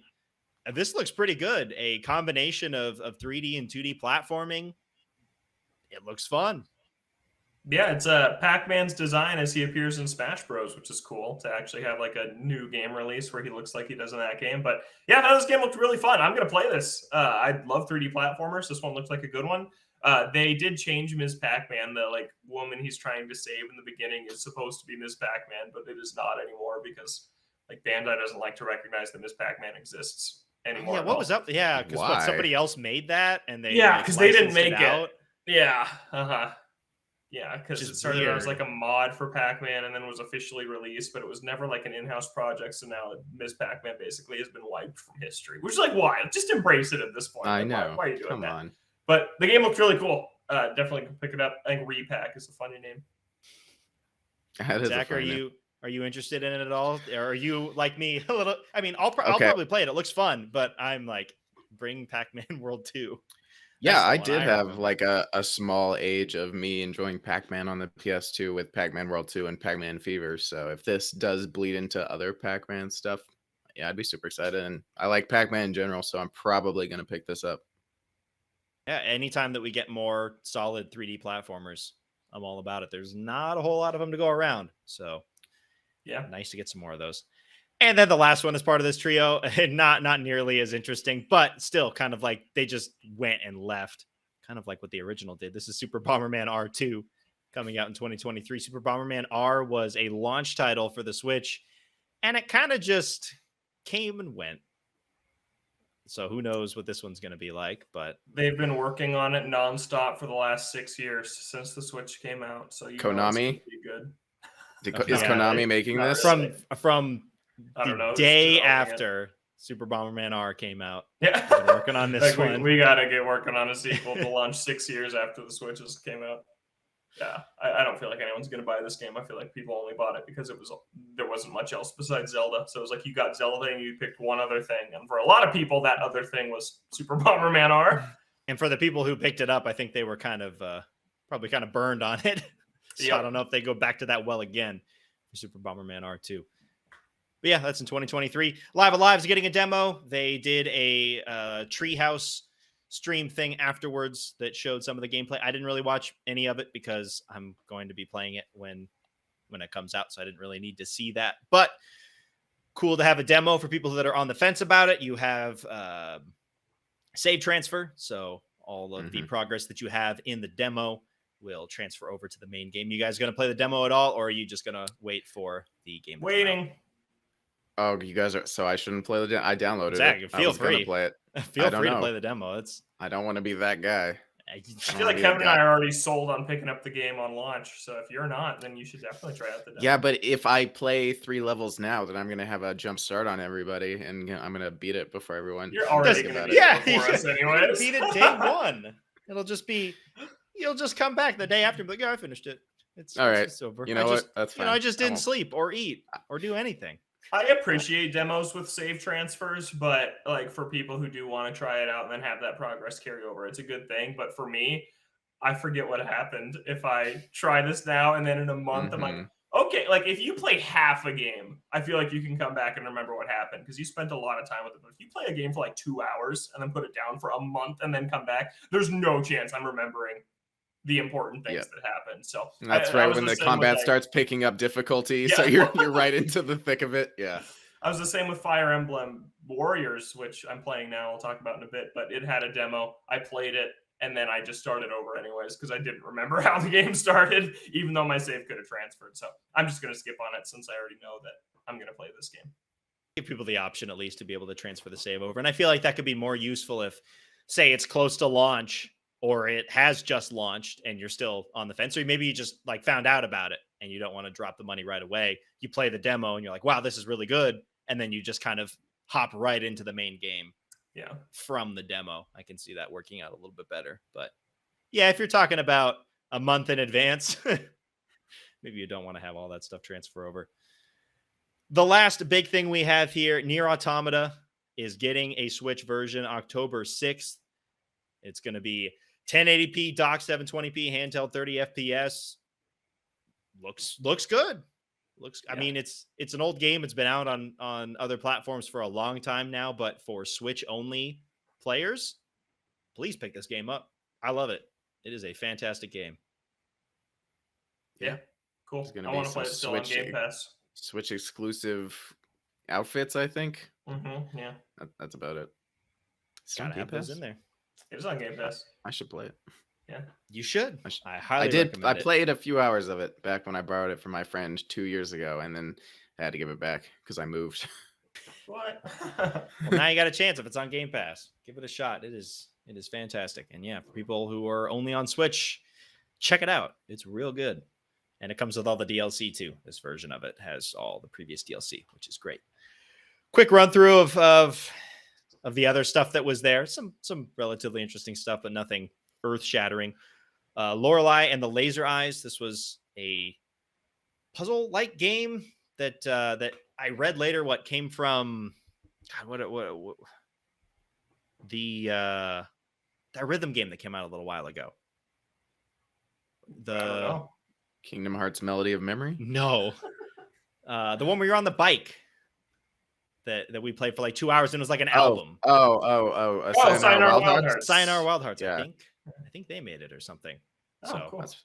this looks pretty good. A combination of 3D and 2D platforming. It looks fun. Yeah, it's Pac-Man's design as he appears in Smash Bros, which is cool to actually have like a new game release where he looks like he does in that game. But yeah, no, this game looked really fun. I'm going to play this. I love 3D platformers. This one looks like a good one. They did change Ms. Pac-Man. The like woman he's trying to save in the beginning is supposed to be Ms. Pac-Man, but it is not anymore because like Bandai doesn't like to recognize that Ms. Pac-Man exists anymore. Yeah, what was up? Yeah, because Why? somebody else made that and they Yeah, like, because they didn't licensed make out. Yeah, yeah, because Which it is started out as weird. like a mod for Pac-Man and then was officially released, but it was never like an in-house project. So now Ms. Pac-Man basically has been wiped from history, which is like why? Just embrace it at this point. I Like, know. Why are you doing Come that? on. But the game looks really cool. Definitely pick it up. I think Repack is a funny name. That is Zach, a fun name. are you interested in it at all? Or are you like me a little? I mean, I'll Okay. probably play it. It looks fun, but I'm like, bring Pac-Man World 2. Yeah, That's the I one did have remember. like a small age of me enjoying Pac-Man on the PS2 with Pac-Man World 2 and Pac-Man Fever. So if this does bleed into other Pac-Man stuff, yeah, I'd be super excited. And I like Pac-Man in general, so I'm probably going to pick this up. Yeah, anytime that we get more solid 3D platformers, I'm all about it. There's not a whole lot of them to go around, so Yeah, nice to get some more of those. And then the last one is part of this trio, and not nearly as interesting, but still kind of like they just went and left, kind of like what the original did. This is Super Bomberman R2 coming out in 2023. Super Bomberman R was a launch title for the Switch, and it kind of just came and went. So who knows what this one's going to be like, but they've been working on it nonstop for the last 6 years since the Switch came out. So you know it's Konami? gonna be good. Is Yeah, Konami making not this? really. From I don't know the who's day developing it. after Super Bomberman R came out. Yeah, I've been working on this like one. we gotta get working on a sequel to launch 6 years after the Switches came out. Yeah, I don't feel like anyone's gonna buy this game. I feel like people only bought it because there wasn't much else besides Zelda. So it was like you got Zelda and you picked one other thing, and for a lot of people, that other thing was Super Bomberman R. And for the people who picked it up, I think they were kind of probably kind of burned on it. So Yep. I don't know if they go back to that well again for Super Bomberman R2. But yeah, that's in 2023. Live Alive's getting a demo. They did a Treehouse stream thing afterwards that showed some of the gameplay. I didn't really watch any of it because I'm going to be playing it when it comes out, so I didn't really need to see that. But cool to have a demo for people that are on the fence about it. You have save transfer, so all of the progress that you have in the demo will transfer over to the main game. You guys going to play the demo at all, or are you just going to wait for the game to come out? Waiting. Oh, you guys are. So I shouldn't play the demo. I downloaded Zach, it. feel I was free. gonna play it. Feel free to play the demo. I don't want to be that guy. I feel like Kevin and I are already sold on picking up the game on launch. So if you're not, then you should definitely try out the demo. Yeah, but if I play 3 levels now, then I'm gonna have a jump start on everybody, and I'm gonna beat it before everyone. You're already gonna beat it before us anyways. Beat it day one. It'll just be, you'll just come back the day after and be like, yeah, I finished it. It's all right. It's over. You know what? That's fine. I just didn't sleep or eat or do anything. I appreciate demos with save transfers, but like for people who do want to try it out and then have that progress carry over, it's a good thing. But for me, I forget what happened if I try this now and then in a month I'm like, okay, like if you play half a game, I feel like you can come back and remember what happened because you spent a lot of time with it. But if you play a game for like 2 hours and then put it down for a month and then come back, there's no chance I'm remembering the important things that happen. So and that's right when the combat starts picking up difficulty. So you're right into the thick of it. Yeah. I was the same with Fire Emblem Warriors, which I'm playing now. I'll talk about in a bit, but it had a demo. I played it and then I just started over anyways because I didn't remember how the game started, even though my save could have transferred. So I'm just going to skip on it since I already know that I'm going to play this game. Give people the option at least to be able to transfer the save over. And I feel like that could be more useful if, say, it's close to launch or it has just launched and you're still on the fence, or maybe you just like found out about it and you don't want to drop the money right away. You play the demo and you're like, wow, this is really good. And then you just kind of hop right into the main game from the demo. I can see that working out a little bit better. But yeah, if you're talking about a month in advance, maybe you don't want to have all that stuff transfer over. The last big thing we have here, Nier Automata is getting a Switch version October 6th. It's going to be 1080p, dock 720p, handheld 30 FPS. Looks good. I mean, it's an old game. It's been out on other platforms for a long time now, but for Switch only players, please pick this game up. I love it. It is a fantastic game. Yeah, cool. There's gonna I be want to play it still on Game Pass. Switch exclusive outfits, I think. Yeah, that's about it. Gotta have those in there. It is on Game Pass. I should play it. Yeah. You should. I sh- I highly I did. recommend I it. played a few hours of it back when I borrowed it from my friend 2 years ago, and then I had to give it back because I moved. What? Well, now you got a chance if it's on Game Pass. Give it a shot. It is fantastic. And yeah, for people who are only on Switch, check it out. It's real good. And it comes with all the DLC too. This version of it has all the previous DLC, which is great. Quick run through of the other stuff that was there. Some relatively interesting stuff, but nothing earth-shattering. Lorelei and the Laser Eyes. This was a puzzle-like game that I read later what came from God, what the that rhythm game that came out a little while ago. I don't know. Kingdom Hearts Melody of Memory. No, the one where you're on the bike that we played for like 2 hours and it was like an album. Sayonara Wild Hearts. Hearts. Sayonara Wild Hearts. Yeah. I think they made it or something. Oh, So cool. That's-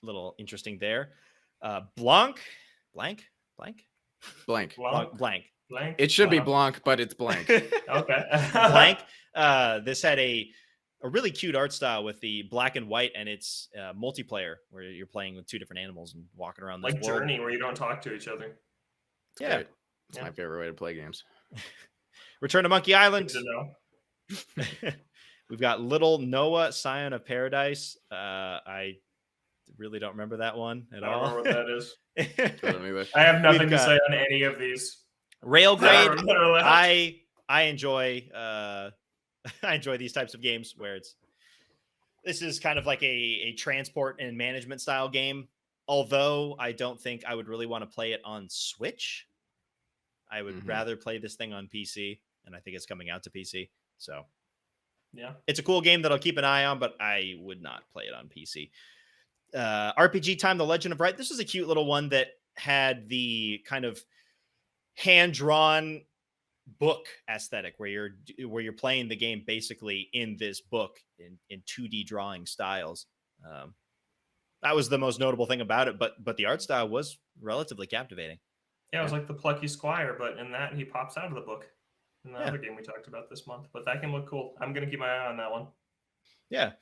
a little interesting there. Blank. Blank. Blank. Blank. It should be Wow. Blanc, but it's blank. Okay. Blank. This had a really cute art style with the black and white, and it's multiplayer where you're playing with two different animals and walking around this Like world. Journey, where you don't talk to each other. Yeah. Great. It's my favorite way to play games. Return to Monkey Island. Good to know. We've got Little Noah, Scion of Paradise. I really don't remember that one at I don't all. remember what that is. I don't either. I have nothing We've to got- say on any of these. Railgrade. Literally. I enjoy I enjoy these types of games where this is kind of like a transport and management style game. Although I don't think I would really want to play it on Switch. I would rather play this thing on PC, and I think it's coming out to PC. So Yeah. it's a cool game that I'll keep an eye on, but I would not play it on PC. RPG Time: The Legend of Bright. This was a cute little one that had the kind of hand-drawn book aesthetic where you're playing the game basically in this book in 2D drawing styles. That was the most notable thing about it, but the art style was relatively captivating. Yeah, it was like the Plucky Squire, but in that he pops out of the book. In the Yeah. other game we talked about this month. But that game looked cool. I'm gonna keep my eye on that one. Yeah.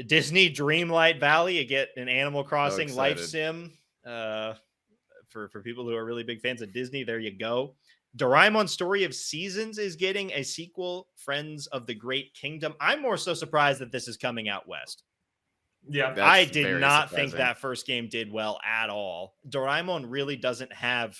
Disney Dreamlight Valley, you get an Animal Crossing life excited. sim. For people who are really big fans of Disney, there you go. Doraemon Story of Seasons is getting a sequel, Friends of the Great Kingdom. I'm more so surprised that this is coming out west. Yeah. That's I did very not think surprising. that first game did well at all. Doraemon really doesn't have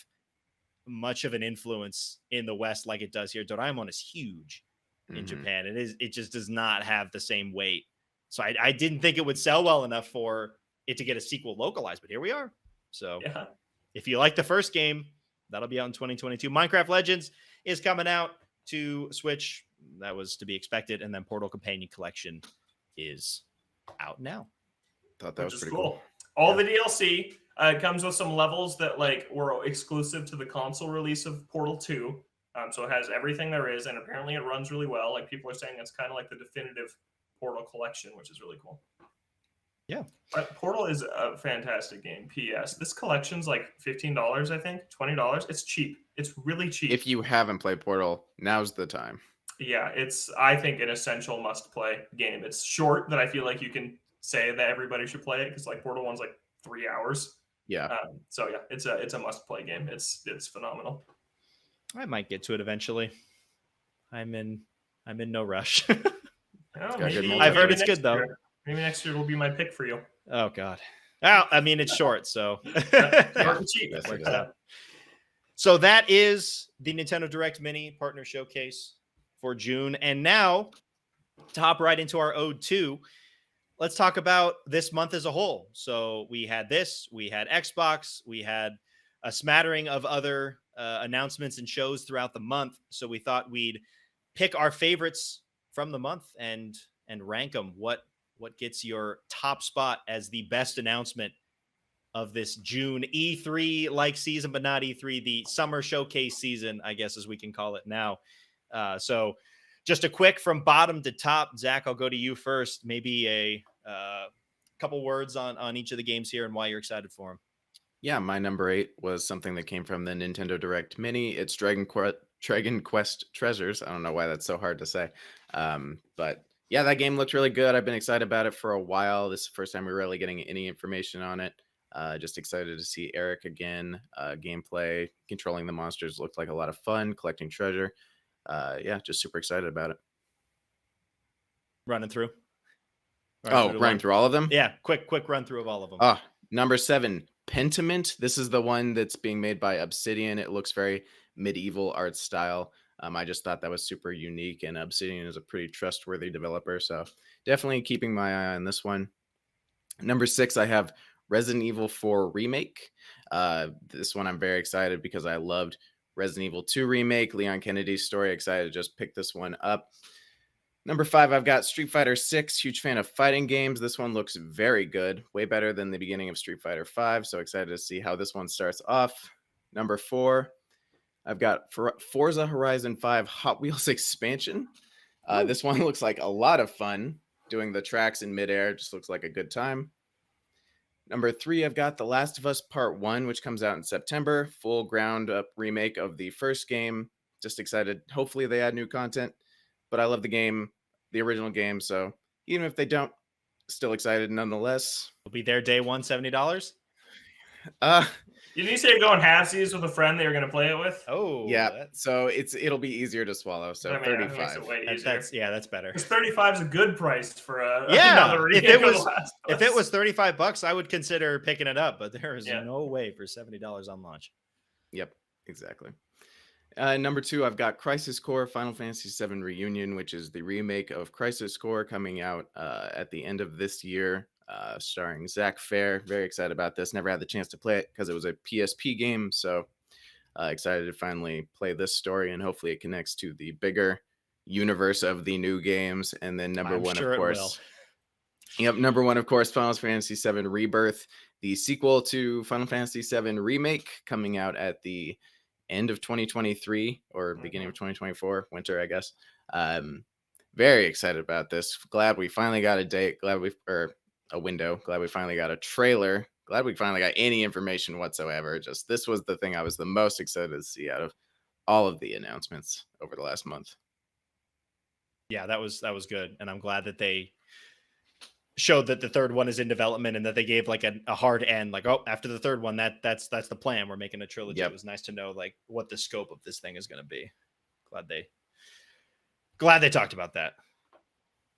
much of an influence in the West like it does here. Doraemon is huge in Mhm. Japan. It just does not have the same weight. So I didn't think it would sell well enough for it to get a sequel localized, but here we are. So Yeah. if you like the first game, that'll be out in 2022. Minecraft Legends is coming out to Switch. That was to be expected. And then Portal Companion Collection is out now. Thought that Which was is pretty cool. All the DLC comes with some levels that like were exclusive to the console release of Portal 2. So it has everything there is, and apparently it runs really well. Like people are saying it's kind of like the definitive Portal collection, which is really cool. Yeah. But Portal is a fantastic game. P.S. This collection's like $15, I think, $20. It's cheap. It's really cheap. If you haven't played Portal, now's the time. Yeah, it's I think an essential must-play game. It's short that I feel like you can say that everybody should play it because like Portal 1's like 3 hours. Yeah. So yeah, it's a must-play game. It's phenomenal. I might get to it eventually. I'm in no rush. Oh, got good I've heard maybe it's next good though. year. Maybe next year will be my pick for you. Oh God. Well, I mean it's short, so Short and cheap. Yes, it works is. out. So that is the Nintendo Direct Mini Partner Showcase for June. And now to hop right into our Ode 2, let's talk about this month as a whole. So we had this, we had Xbox, we had a smattering of other announcements and shows throughout the month. So we thought we'd pick our favorites from the month and rank them. What gets your top spot as the best announcement of this June E3 like season, but not E3, the summer showcase season, I guess, as we can call it now. So just a quick from bottom to top, Zach, I'll go to you first. Maybe a couple words on each of the games here and why you're excited for them. Yeah, my number 8 was something that came from the Nintendo Direct Mini. It's Dragon Quest Treasures. I don't know why that's so hard to say. But Yeah, that game looked really good. I've been excited about it for a while. This is the first time we're really getting any information on it. Just excited to see Eric again. Gameplay, controlling the monsters looked like a lot of fun, collecting treasure. Yeah, just super excited about it. Running through. Running through all of them? Yeah, quick run through of all of them. Oh, number 7, Pentiment. This is the one that's being made by Obsidian. It looks very medieval art style. I just thought that was super unique, and Obsidian is a pretty trustworthy developer, so definitely keeping my eye on this one. Number 6, I have Resident Evil 4 Remake. This one I'm very excited because I loved Resident Evil 2 Remake, Leon Kennedy's story. Excited to just pick this one up. Number 5, I've got Street Fighter 6. Huge fan of fighting games. This one looks very good, way better than the beginning of Street Fighter 5. So excited to see how this one starts off. Number 4, I've got Forza Horizon 5 Hot Wheels expansion. This one looks like a lot of fun. Doing the tracks in midair just looks like a good time. Number 3, I've got The Last of Us Part 1, which comes out in September. Full ground up remake of the first game. Just excited. Hopefully they add new content. But I love the game, the original game. So even if they don't, still excited nonetheless. We'll be there day one, $70. Did you say going halfsies with a friend that you're going to play it with? Oh, yeah. So it'll be easier to swallow. So 35. That's better. Because 35 is a good price for another remake. If it was $35, I would consider picking it up. But there is no way for $70 on launch. Yep, exactly. Number 2, I've got Crisis Core Final Fantasy VII Reunion, which is the remake of Crisis Core coming out at the end of this year, starring Zach Fair. Very excited about this. Never had the chance to play it because it was a PSP game. So excited to finally play this story, and hopefully it connects to the bigger universe of the new games. And then number 1, of course. Yep, number 1, of course, Final Fantasy VII Rebirth, the sequel to Final Fantasy VII Remake, coming out at the end of 2023 or beginning of 2024, winter, I guess. Very excited about this. Glad we finally got a date. A window. Glad we finally got a trailer. Glad we finally got any information whatsoever. Just this was the thing I was the most excited to see out of all of the announcements over the last month. Yeah, that was good, and I'm glad that they showed that the third one is in development and that they gave like a hard end, like, oh, after the third one, that's the plan. We're making a trilogy. Yep. It was nice to know like what the scope of this thing is going to be. Glad they talked about that.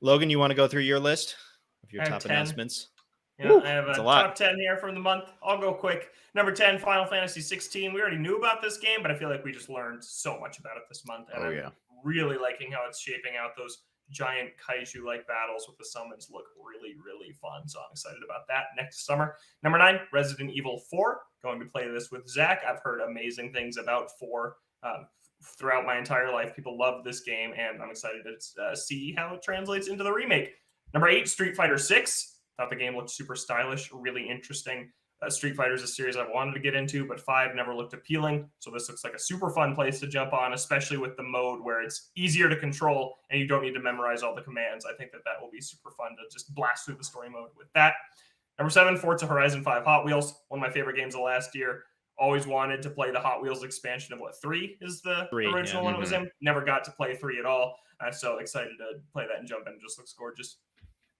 Logan, you want to go through your list of your top 10 announcements? Yeah, I have a top 10 here from the month. I'll go quick. Number 10, Final Fantasy 16. We already knew about this game, but I feel like we just learned so much about it this month. And I'm really liking how it's shaping out. Those giant kaiju-like battles with the summons look really, really fun. So I'm excited about that next summer. Number 9, Resident Evil 4. Going to play this with Zach. I've heard amazing things about 4 throughout my entire life. People love this game, and I'm excited to see how it translates into the remake. Number 8, Street Fighter 6. Thought the game looked super stylish, really interesting. Street Fighter is a series I've wanted to get into, but 5 never looked appealing. So this looks like a super fun place to jump on, especially with the mode where it's easier to control and you don't need to memorize all the commands. I think that will be super fun to just blast through the story mode with that. Number 7, Forza Horizon 5 Hot Wheels. One of my favorite games of last year. Always wanted to play the Hot Wheels expansion of 3 is the original one it was in. Never got to play 3 at all. So excited to play that and jump in. It just looks gorgeous.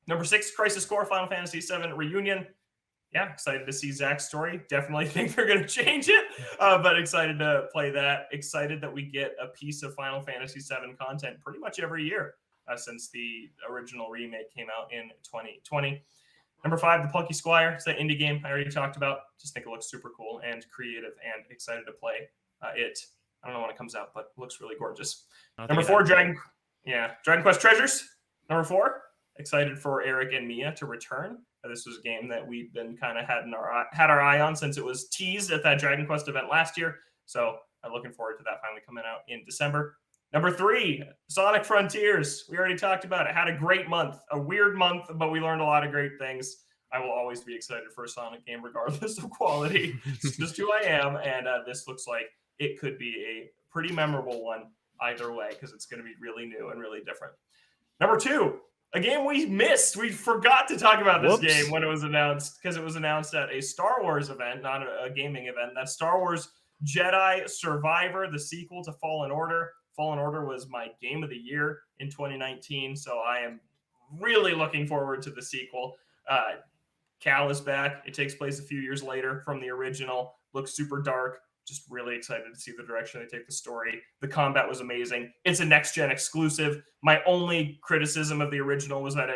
Number 6, Crisis Core Final Fantasy VII Reunion. Yeah, excited to see Zach's story. Definitely think they're going to change it, but excited to play that. Excited that we get a piece of Final Fantasy VII content pretty much every year since the original remake came out in 2020. Number 5, The Plucky Squire. It's that indie game I already talked about. Just think it looks super cool and creative, and excited to play it. I don't know when it comes out, but it looks really gorgeous. Number 4, Dragon Quest Treasures. Number 4, excited for Eric and Mia to return. This was a game that we've been kind of had our eye on since it was teased at that Dragon Quest event last year. So I'm looking forward to that finally coming out in December. Number 3, Sonic Frontiers. We already talked about it. Had a great month, a weird month, but we learned a lot of great things. I will always be excited for a Sonic game, regardless of quality. It's just who I am, and this looks like it could be a pretty memorable one either way, because it's going to be really new and really different. Number 2, a game we missed. We forgot to talk about this game when it was announced, because it was announced at a Star Wars event, not a gaming event. That's Star Wars Jedi Survivor, the sequel to Fallen Order. Fallen Order was my game of the year in 2019, so I am really looking forward to the sequel. Cal is back. It takes place a few years later from the original. Looks super dark. Just really excited to see the direction they take the story. The combat was amazing. It's a next-gen exclusive. My only criticism of the original was that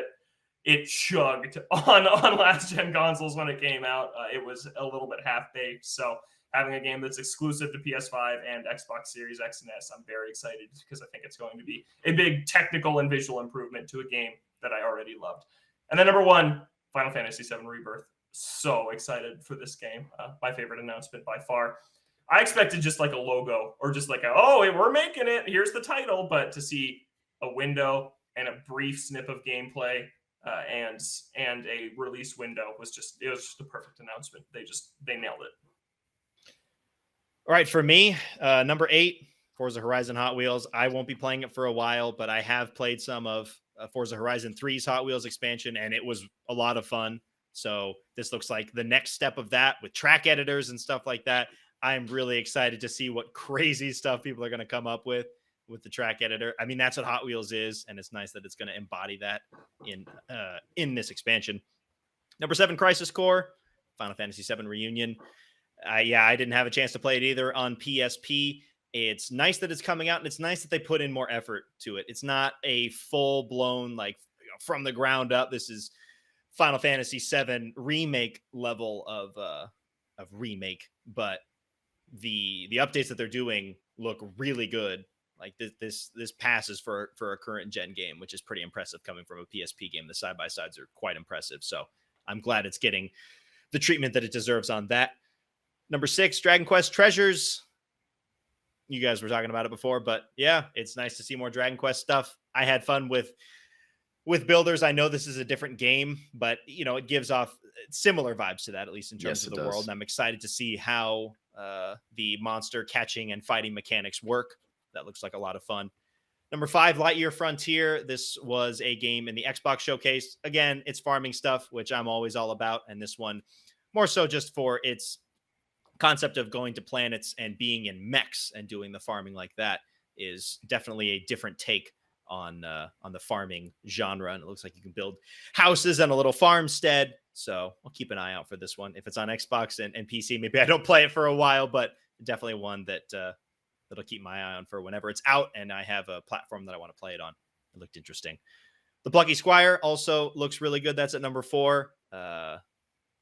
it chugged on last-gen consoles when it came out. It was a little bit half-baked. So having a game that's exclusive to PS5 and Xbox Series X and S, I'm very excited because I think it's going to be a big technical and visual improvement to a game that I already loved. And then number 1, Final Fantasy VII Rebirth. So excited for this game. My favorite announcement by far. I expected just like a logo or just like we're making it. Here's the title. But to see a window and a brief snip of gameplay and a release window was just a perfect announcement. They nailed it. All right, for me, number 8, Forza Horizon Hot Wheels. I won't be playing it for a while, but I have played some of Forza Horizon 3's Hot Wheels expansion, and it was a lot of fun. So this looks like the next step of that with track editors and stuff like that. I'm really excited to see what crazy stuff people are going to come up with the track editor. I mean, that's what Hot Wheels is, and it's nice that it's going to embody that in this expansion. Number 7, Crisis Core, Final Fantasy VII Reunion. I didn't have a chance to play it either on PSP. It's nice that it's coming out, and it's nice that they put in more effort to it. It's not a full-blown, from the ground up. This is Final Fantasy VII Remake level of remake, but the updates that they're doing look really good. Like this passes for a current gen game, which is pretty impressive coming from a PSP game. The side-by-sides are quite impressive, so I'm glad it's getting the treatment that it deserves on that. Number 6, Dragon Quest Treasures. You guys were talking about it before, but yeah, it's nice to see more Dragon Quest stuff. I had fun with Builders. I know this is a different game, but it gives off similar vibes to that, at least in terms of the world. And I'm excited to see how the monster catching and fighting mechanics work. That looks like a lot of fun. Number 5, Lightyear Frontier. This was a game in the Xbox showcase. Again, it's farming stuff, which I'm always all about. And this one more so just for its concept of going to planets and being in mechs and doing the farming like that is definitely a different take on the farming genre. And it looks like you can build houses and a little farmstead. So I'll keep an eye out for this one. If it's on Xbox and PC, maybe I don't play it for a while, but definitely one that'll keep my eye on for whenever it's out and I have a platform that I want to play it on. It looked interesting. The Plucky Squire also looks really good. That's at number 4.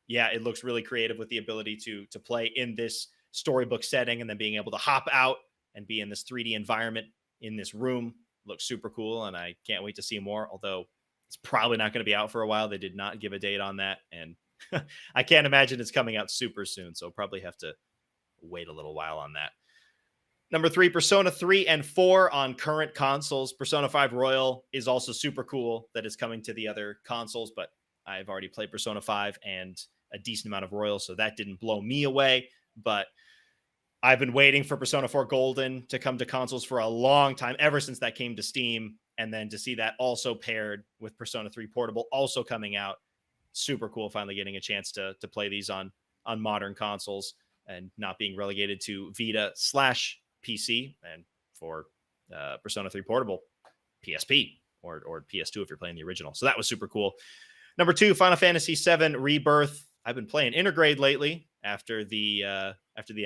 It looks really creative with the ability to play in this storybook setting and then being able to hop out and be in this 3D environment in this room. Looks super cool, and I can't wait to see more, although it's probably not going to be out for a while. They did not give a date on that, and I can't imagine it's coming out super soon, so probably have to wait a little while on that. Number 3, Persona 3 and 4 on current consoles. Persona 5 Royal is also super cool that it's coming to the other consoles, but I've already played Persona 5 and a decent amount of Royal, so that didn't blow me away. But I've been waiting for Persona 4 Golden to come to consoles for a long time, ever since that came to Steam. And then to see that also paired with Persona 3 Portable also coming out, super cool finally getting a chance to play these on modern consoles and not being relegated to Vita/PC, and for Persona 3 Portable, PSP or PS2 if you're playing the original. So that was super cool. Number 2, Final Fantasy VII Rebirth. I've been playing Intergrade lately after the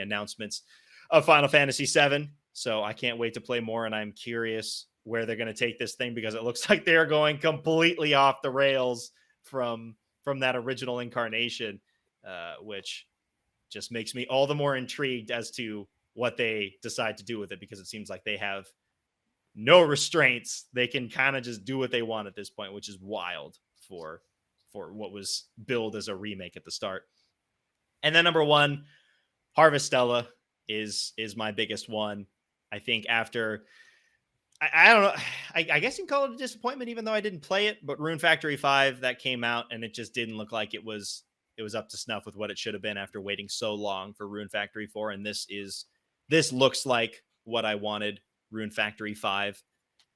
announcements of Final Fantasy VII. So I can't wait to play more, and I'm curious where they're going to take this thing because it looks like they're going completely off the rails from that original incarnation, which just makes me all the more intrigued as to what they decide to do with it, because it seems like they have no restraints. They can kind of just do what they want at this point, which is wild for what was billed as a remake at the start. And then number 1, Harvestella is my biggest one. I think after, I don't know, I guess you can call it a disappointment, even though I didn't play it, but Rune Factory 5, that came out and it just didn't look like it was up to snuff with what it should have been after waiting so long for Rune Factory 4. And this looks like what I wanted Rune Factory 5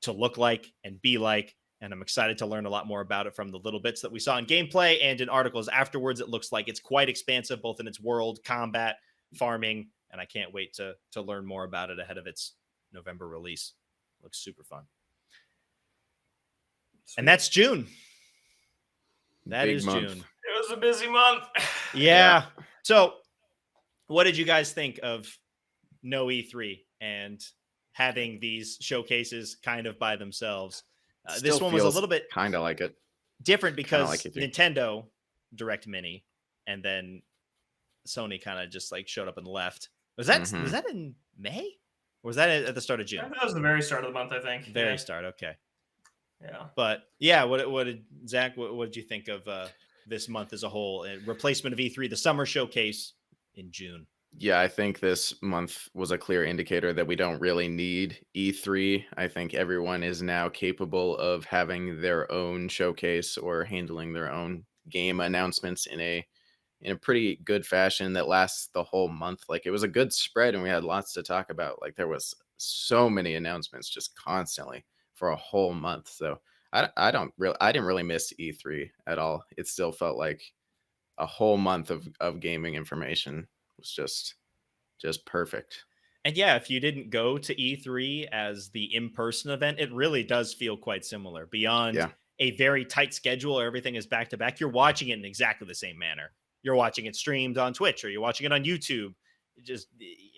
to look like and be like. And I'm excited to learn a lot more about it from the little bits that we saw in gameplay and in articles afterwards. It looks like it's quite expansive, both in its world, combat, farming, and I can't wait to learn more about it ahead of its November release. Looks super fun. And that's June. That Big is month. June. It was a busy month. Yeah. So what did you guys think of no E3 and having these showcases kind of by themselves? This one was a little bit kind of like it. different because like E3. Nintendo Direct Mini and then Sony kind of just like showed up and left. Was that in May? Or was that at the start of June? That was the very start of the month, I think. Very start. Okay. Yeah. But yeah, what did Zach? What did you think of this month as a whole? Replacement of E3, the summer showcase in June. Yeah, I think this month was a clear indicator that we don't really need E3. I think everyone is now capable of having their own showcase or handling their own game announcements in a pretty good fashion that lasts the whole month. Like, it was a good spread and we had lots to talk about. Like, there was so many announcements just constantly for a whole month. So I didn't really miss E3 at all. It still felt like a whole month of gaming information was just perfect. And yeah, if you didn't go to E3 as the in-person event, it really does feel quite similar. Beyond a very tight schedule where everything is back to back, you're watching it in exactly the same manner. You're watching it streamed on Twitch or you're watching it on YouTube, just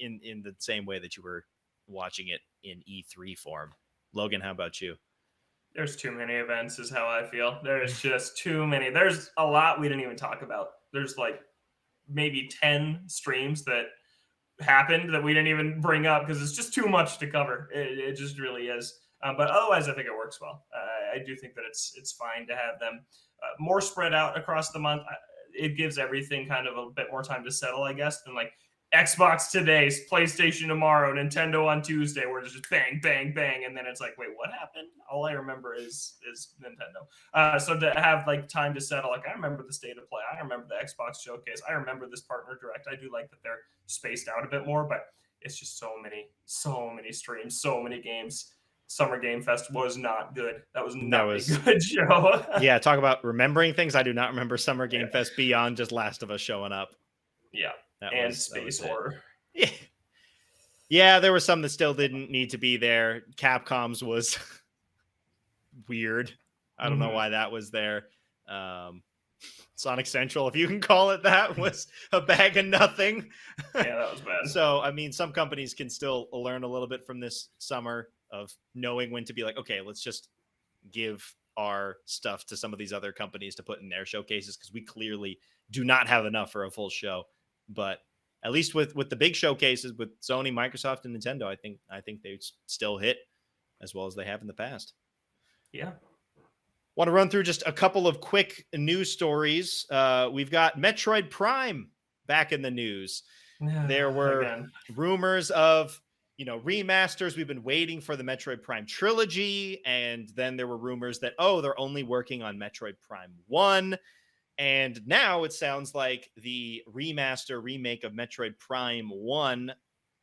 in the same way that you were watching it in E3 form. Logan, how about you? There's too many events is how I feel. There's just too many. There's a lot we didn't even talk about. There's like maybe 10 streams that happened that we didn't even bring up because it's just too much to cover. It just really is. But otherwise, I think it works well. I do think that it's fine to have them more spread out across the month. It gives everything kind of a bit more time to settle, I guess, than like Xbox today, PlayStation tomorrow, Nintendo on Tuesday, where it's just bang, bang, bang, and then it's like, wait, what happened? All I remember is Nintendo. So to have like time to settle, like I remember the State of Play, I remember the Xbox showcase, I remember this partner direct. I do like that they're spaced out a bit more, but it's just so many streams, so many games. Summer Game Fest was not good. That was not a good show. Yeah, talk about remembering things. I do not remember Summer Game Fest beyond just Last of Us showing up. Yeah. Space horror. Yeah, there were some that still didn't need to be there. Capcom's was weird. I don't know why that was there. Sonic Central, if you can call it that, was a bag of nothing. Yeah, that was bad. So, I mean, some companies can still learn a little bit from this summer of knowing when to be like, okay, let's just give our stuff to some of these other companies to put in their showcases because we clearly do not have enough for a full show. But at least with the big showcases with Sony, Microsoft, and Nintendo, I think they still hit as well as they have in the past. Yeah. Want to run through just a couple of quick news stories. We've got Metroid Prime back in the news. There were rumors of, remasters. We've been waiting for the Metroid Prime trilogy. And then there were rumors that, they're only working on Metroid Prime 1. And now it sounds like the remake of Metroid Prime 1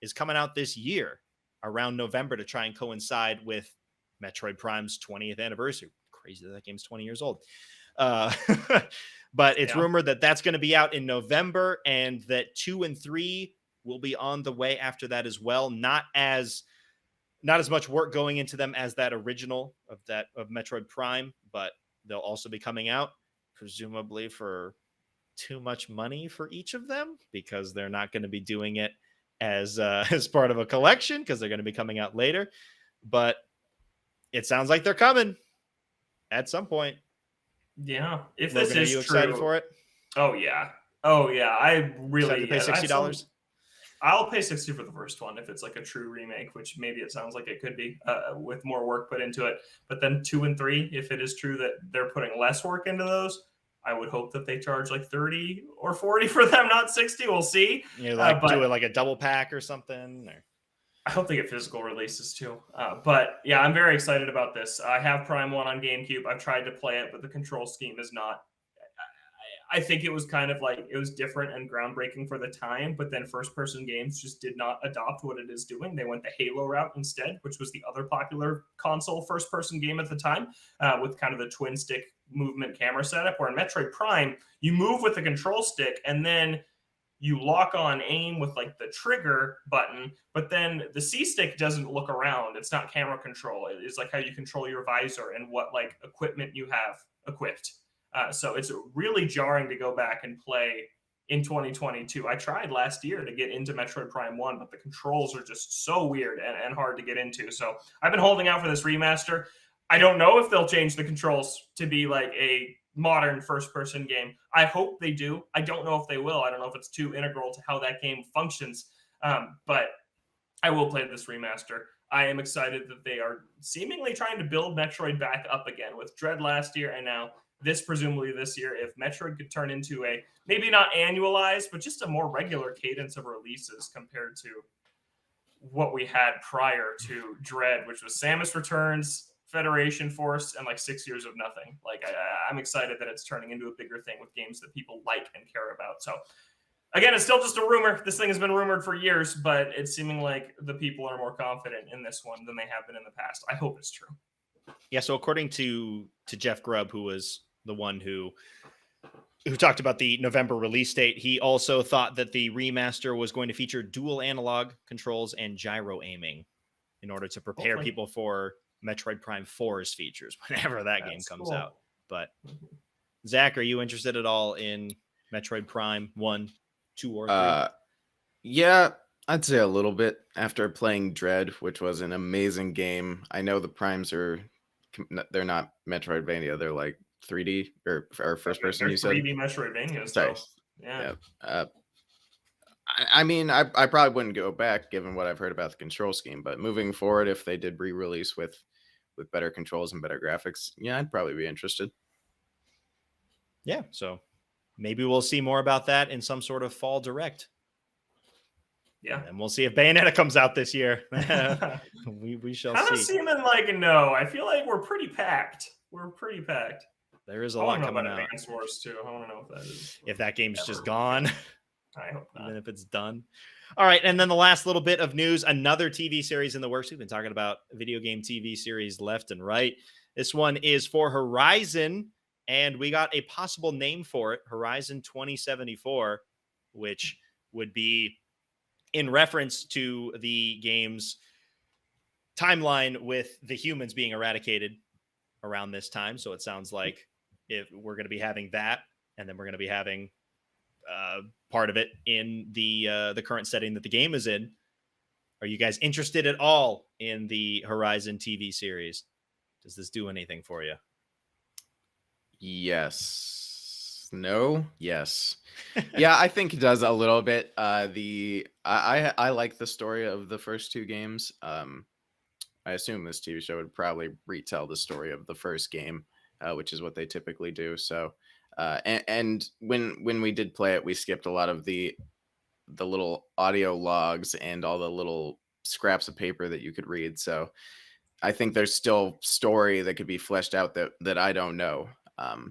is coming out this year around November to try and coincide with Metroid Prime's 20th anniversary. Crazy that game's 20 years old. But it's rumored that that's going to be out in November and that 2 and 3 will be on the way after that as well. Not as much work going into them as that original of Metroid Prime, but they'll also be coming out presumably for too much money for each of them because they're not going to be doing it as part of a collection because they're going to be coming out later. But it sounds like they're coming at some point. Yeah. If Logan, this is are you excited for it? Oh yeah. I really pay $60. I'll pay $60 for the first one if it's like a true remake, which maybe it sounds like it could be with more work put into it. But then 2 and 3, if it is true that they're putting less work into those, I would hope that they charge like 30 or 40 for them, not 60. We'll see. Do it like a double pack or something. Or... I hope they get physical releases too. But yeah, I'm very excited about this. I have Prime 1 on GameCube. I've tried to play it, but the control scheme is not. I think it was kind of like it was different and groundbreaking for the time, but then first-person games just did not adopt what it is doing. They went the Halo route instead, which was the other popular console first-person game at the time, with kind of the twin-stick movement camera setup. Where in Metroid Prime, you move with the control stick, and then you lock on aim with like the trigger button, but then the C stick doesn't look around. It's not camera control. It's like how you control your visor and what like equipment you have equipped. So it's really jarring to go back and play in 2022. I tried last year to get into Metroid Prime 1, but the controls are just so weird and hard to get into. So I've been holding out for this remaster. I don't know if they'll change the controls to be like a modern first-person game. I hope they do. I don't know if they will. I don't know if it's too integral to how that game functions. But I will play this remaster. I am excited that they are seemingly trying to build Metroid back up again with Dread last year and now this presumably this year. If Metroid could turn into a maybe not annualized, but just a more regular cadence of releases compared to what we had prior to Dread, which was Samus Returns, Federation Force, and like 6 years of nothing. Like I'm excited that it's turning into a bigger thing with games that people like and care about. So again, it's still just a rumor. This thing has been rumored for years, but it's seeming like the people are more confident in this one than they have been in the past. I hope it's true. Yeah. So according to Jeff Grubb, who was the one who talked about the November release date, he also thought that the remaster was going to feature dual analog controls and gyro aiming in order to prepare people for Metroid Prime 4's features whenever that game comes out. But Zach, are you interested at all in Metroid Prime 1, 2, or 3? Yeah, I'd say a little bit after playing Dread, which was an amazing game. I know the Primes they're not Metroidvania. They're like 3D or first person. You said 3D Metroidvania. Sorry. Yeah. I mean, I probably wouldn't go back given what I've heard about the control scheme. But moving forward, if they did re-release with better controls and better graphics, yeah, I'd probably be interested. Yeah, so maybe we'll see more about that in some sort of fall direct. Yeah, and we'll see if Bayonetta comes out this year. we shall see. Seeming like no. I feel like we're pretty packed. There is a lot coming out. Advance Wars too. I want to know if that is. If that game's just gone. I hope not. Even if it's done. All right, and then the last little bit of news, another TV series in the works. We've been talking about video game TV series left and right. This one is for Horizon, and we got a possible name for it, Horizon 2074, which would be in reference to the game's timeline with the humans being eradicated around this time. So it sounds like if we're going to be having that, and then we're going to be having part of it in the current setting that the game is in. Are you guys interested at all in the Horizon TV series? Does this do anything for you? Yes. No. Yes. Yeah, I think it does a little bit. I like the story of the first two games. I assume this TV show would probably retell the story of the first game, which is what they typically do. So, and when we did play it, we skipped a lot of the little audio logs and all the little scraps of paper that you could read. So I think there's still story that could be fleshed out that I don't know.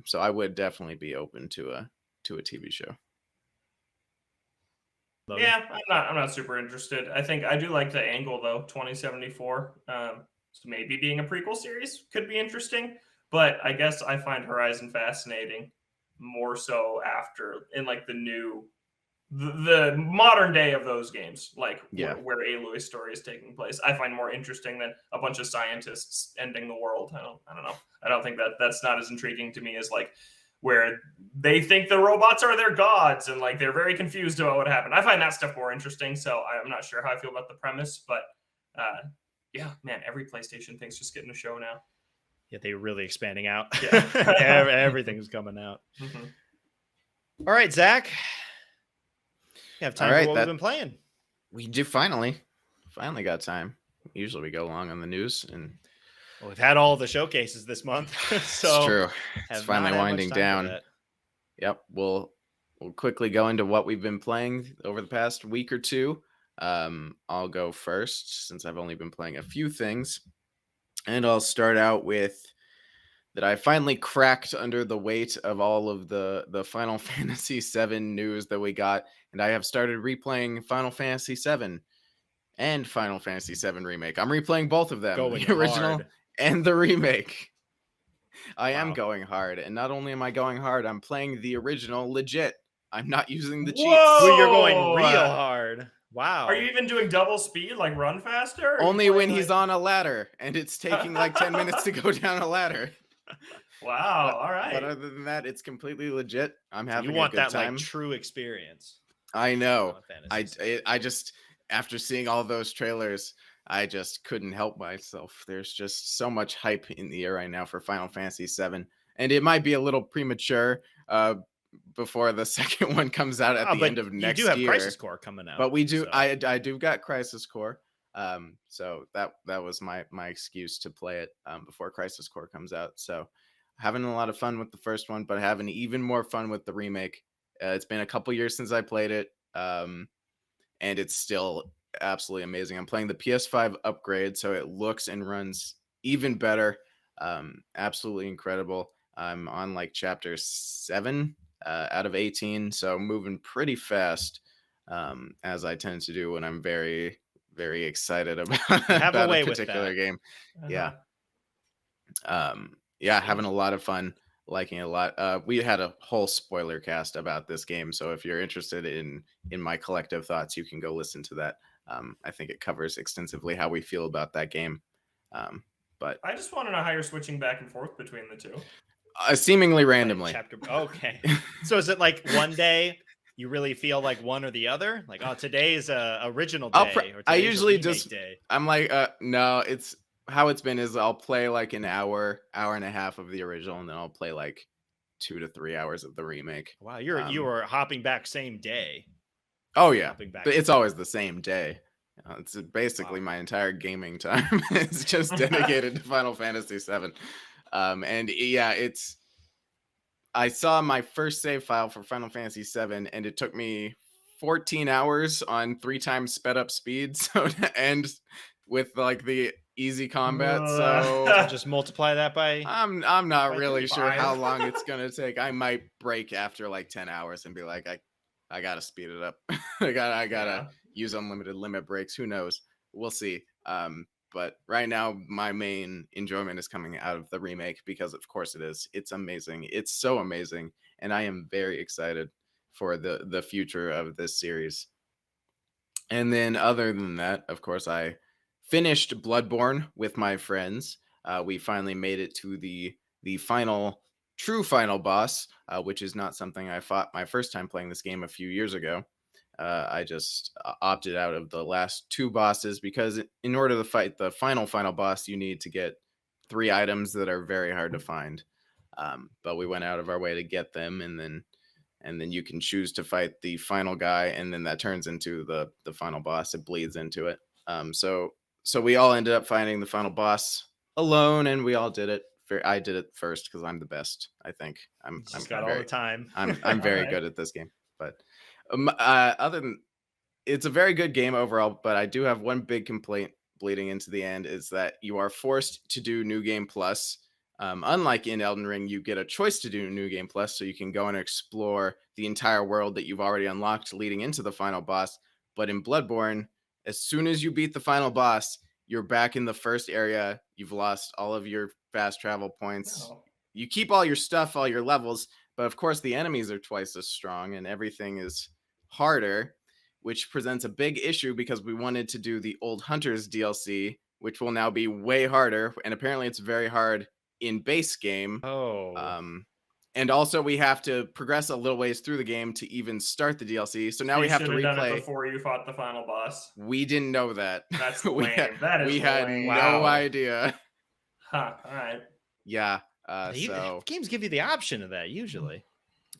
So I would definitely be open to a TV show. Logan? Yeah, I'm not super interested. I think I do like the angle though. 2074, so maybe being a prequel series could be interesting. But I guess I find Horizon fascinating more so after in like the modern day of those games, like where Aloy's story is taking place. I find more interesting than a bunch of scientists ending the world. I don't know. I don't think that's not as intriguing to me as like where they think the robots are their gods and like they're very confused about what happened. I find that stuff more interesting. So I'm not sure how I feel about the premise, but yeah, man, every PlayStation thing's just getting a show now. Yeah, they're really expanding out. Yeah. Everything's coming out. Mm-hmm. All right, Zach. You have time for what we've been playing. We do finally got time. Usually we go long on the news, and we've had all the showcases this month. So it's true. It's finally winding down. Yep. We'll quickly go into what we've been playing over the past week or two. I'll go first since I've only been playing a few things. And I'll start out with that I finally cracked under the weight of all of the Final Fantasy VII news that we got. And I have started replaying Final Fantasy VII and Final Fantasy VII Remake. I'm replaying both of them, the original and the remake. I am going hard. And not only am I going hard, I'm playing the original legit. I'm not using the cheats. Ooh, you're going Whoa! real hard. Wow. Are you even doing double speed, like run faster? Or are you Only when playing, he's on a ladder, and it's taking like 10 minutes to go down a ladder. Wow, all But right. other than that, it's completely legit. I'm So having you a want good that time. like true experience. I know. Final Fantasy VII. I just, after seeing all those trailers, I just couldn't help myself. There's just so much hype in the air right now for Final Fantasy VII, and it might be a little premature before the second one comes out at the but end of you next do have year. Crisis Core coming out. But we do. so- I do got Crisis Core. So that was my excuse to play it before Crisis Core comes out. So having a lot of fun with the first one, but having even more fun with the remake. It's been a couple years since I played it, and it's still absolutely amazing. I'm playing the PS5 upgrade, so it looks and runs even better. Absolutely incredible. I'm on like chapter 7 out of 18, so moving pretty fast, as I tend to do when I'm very, very excited about, have a about way a with particular that. game. Yeah. Uh-huh. Yeah, having a lot of fun, liking it a lot. We had a whole spoiler cast about this game, so if you're interested in my collective thoughts, you can go listen to that. I think it covers extensively how we feel about that game. But I just want to know how you're switching back and forth between the two. seemingly Like randomly. chapter. Okay. So is it like one day you really feel like one or the other? Like, oh, today's a original I'll day, or I today's usually a remake just day. I'm like, no, it's how it's been is I'll play like an hour and a half of the original, and then I'll play like 2 to 3 hours of the remake. Wow, you were hopping back same day. Oh yeah, Hopping back. but it's always the same day. It's basically Wow. my entire gaming time is just dedicated to Final Fantasy VII. And yeah, I saw my first save file for Final Fantasy VII, and it took me 14 hours on 3 times sped up speed, so to end with like the easy combat. So Just multiply that by. I'm not by really 3. sure how 5. long it's gonna take. I might break after like 10 hours and be like, I gotta speed it up. I gotta use unlimited limit breaks. Who knows? We'll see. But right now, my main enjoyment is coming out of the remake because, of course, it is. It's amazing. It's so amazing, and I am very excited for the future of this series. And then, other than that, of course, I finished Bloodborne with my friends. We finally made it to the true final boss, which is not something I fought my first time playing this game a few years ago. I just opted out of the last 2 bosses because in order to fight the final boss, you need to get 3 items that are very hard to find. But we went out of our way to get them, and then you can choose to fight the final guy, and then that turns into the final boss. It bleeds into it. So we all ended up finding the final boss alone, and we all did it. I did it first because I'm the best. I think I'm got all the time. I'm very good at this game. But other than, it's a very good game overall, but I do have one big complaint bleeding into the end is that you are forced to do New Game Plus. Unlike in Elden Ring, you get a choice to do New Game Plus, so you can go and explore the entire world that you've already unlocked leading into the final boss. But in Bloodborne, as soon as you beat the final boss, you're back in the first area. You've lost all of your fast travel points. No. You keep all your stuff, all your levels, but of course the enemies are twice as strong and everything is harder, which presents a big issue because we wanted to do the Old Hunters DLC, which will now be way harder, and apparently it's very hard in base game. Oh. And also we have to progress a little ways through the game to even start the DLC. So now we have to done it replay. before you fought the final boss. We didn't know that. That's we lame. had, That is we had lame. no Wow. idea. Huh. All right. Yeah. So games give you the option of that usually.